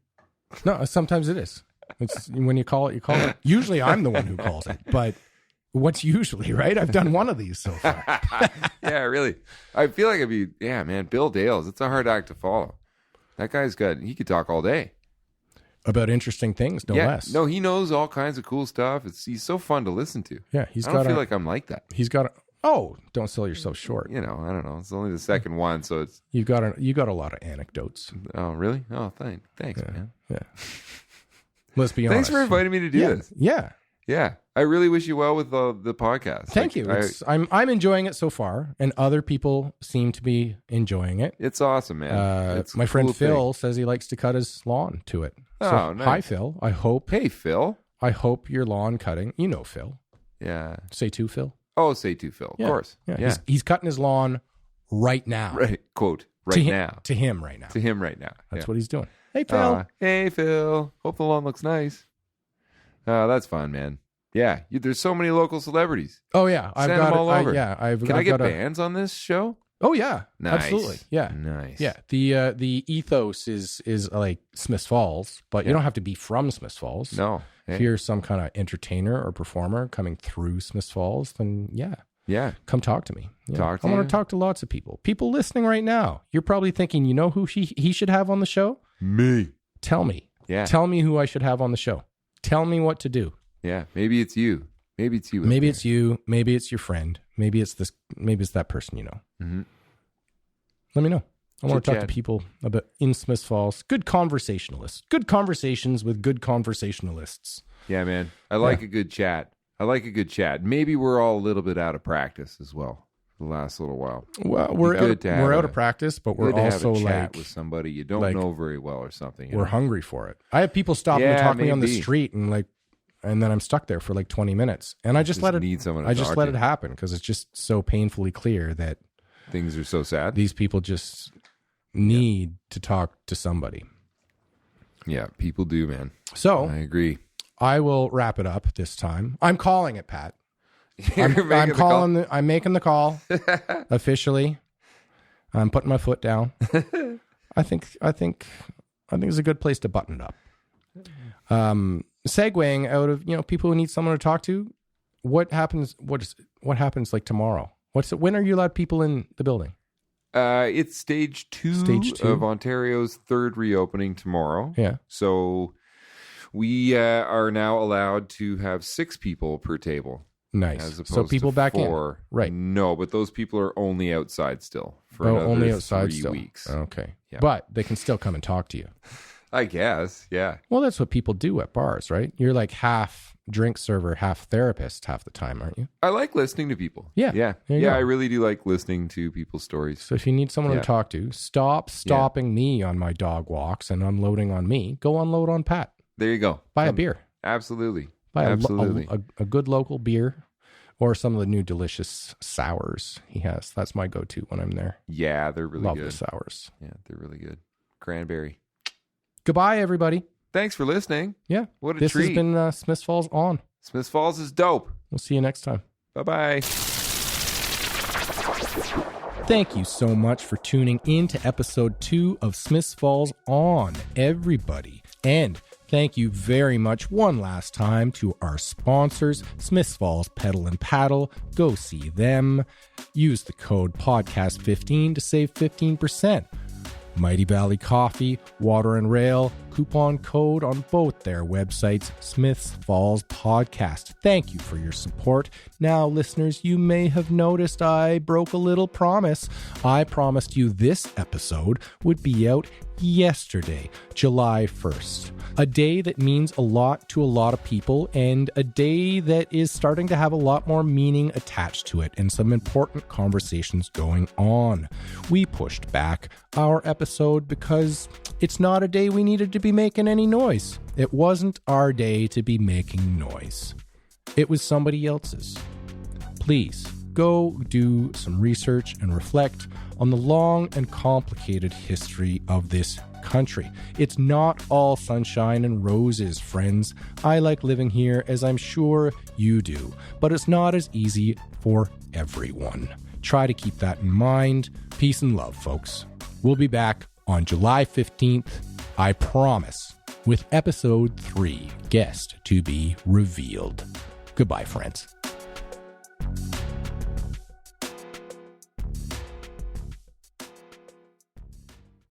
No, sometimes it is. It's when you call it, you call it. Usually I'm the one who calls it, but what's usually, right? I've done one of these so far. Yeah, really. I feel like man, Bill Dales, it's a hard act to follow. That guy's he could talk all day. About interesting things, no less. No, he knows all kinds of cool stuff. He's so fun to listen to. Yeah, I don't feel like I'm like that. He's got oh, don't sell yourself short. I don't know. It's only the second one, so it's. You got a lot of anecdotes. Oh, really? Oh, thanks, Yeah. man. Yeah. Let's be honest. Thanks for inviting me to do this. Yeah. Yeah. I really wish you well with the podcast. Thank you. I'm enjoying it so far, and other people seem to be enjoying it. It's awesome, man. It's my friend cool Phil says he likes to cut his lawn to it. So, Oh, nice. Hi, Phil. Hey, Phil. I hope your lawn cutting. You know Phil. Yeah. Say to Phil. Oh, say to Phil. Yeah. Of course. Yeah. He's cutting his lawn right now. Right. Quote. Right now. To him right now. To him right now. That's what he's doing. Hey, Phil. Hey, Phil. Hope the lawn looks nice. Oh, that's fun, man. Yeah. There's so many local celebrities. Oh, yeah. Send them all over. Can I get bands on this show? Oh, yeah. Nice. Absolutely. Yeah. Nice. Yeah. The ethos is like Smiths Falls, but you don't have to be from Smiths Falls. No. If you're some kind of entertainer or performer coming through Smiths Falls, then yeah. Come talk to me. Yeah. I want to talk to lots of people. People listening right now. You're probably thinking, you know who he should have on the show? Me. Tell me. Yeah. Tell me who I should have on the show. Tell me what to do. Yeah. Maybe it's you. Maybe it's you. Maybe it's you. Maybe it's your friend. Maybe it's this. Maybe it's that person you know. Mm-hmm. Let me know. I want to talk to people about in Smiths Falls. Good conversationalists. Good conversations with good conversationalists. Yeah, man. I like a good chat. Maybe we're all a little bit out of practice as well the last little while. Well, we're out of practice, but we're also have a chat like with somebody you don't know very well or something. We're hungry for it. I have people stop and talk to me on the street and then I'm stuck there for like 20 minutes, and I just let it happen because it's just so painfully clear that things are so sad. These people just need to talk to somebody. Yeah, people do, man. So I agree. I will wrap it up this time. I'm calling it, Pat. I'm making the call officially. I'm putting my foot down. I think it's a good place to button it up. Segueing out of people who need someone to talk to. What happens? What happens like tomorrow? When are you allowed people in the building? It's stage two of Ontario's third reopening tomorrow. Yeah. So we are now allowed to have 6 people per table. Nice. As opposed so people to back 4. In. Right. No, but those people are only outside still for another 3 weeks. Okay. Yeah. But they can still come and talk to you. I guess. Yeah. Well, that's what people do at bars, right? You're like half drink server, half therapist half the time, aren't you? I like listening to people. Yeah. Yeah. I really do like listening to people's stories. So if you need someone to talk to, stop stopping me on my dog walks and unloading on me. Go unload on Pat. There you go. Buy a beer. Absolutely. Buy Absolutely. a good local beer or some of the new delicious sours he has. That's my go-to when I'm there. Yeah, they're really Love good. the sours. Yeah, they're really good. Cranberry. Goodbye, everybody. Thanks for listening. Yeah. What a treat. This has been Smiths Falls On. Smiths Falls is dope. We'll see you next time. Bye-bye. Thank you so much for tuning in to episode 2 of Smiths Falls On, everybody. And thank you very much one last time to our sponsors, Smiths Falls Pedal and Paddle. Go see them. Use the code podcast15 to save 15%. Mighty Valley Coffee, Water and Rail, coupon code on both their websites, Smiths Falls Podcast. Thank you for your support. Now, listeners, you may have noticed I broke a little promise. I promised you this episode would be out yesterday, July 1st. A day that means a lot to a lot of people, and a day that is starting to have a lot more meaning attached to it and some important conversations going on. We pushed back our episode because it's not a day we needed to be making any noise. It wasn't our day to be making noise. It was somebody else's. Please go do some research and reflect on the long and complicated history of this country. It's not all sunshine and roses, friends. I like living here, as I'm sure you do, but it's not as easy for everyone. Try to keep that in mind. Peace and love, folks. We'll be back on July 15th, I promise, with episode 3, guest to be revealed. Goodbye, friends.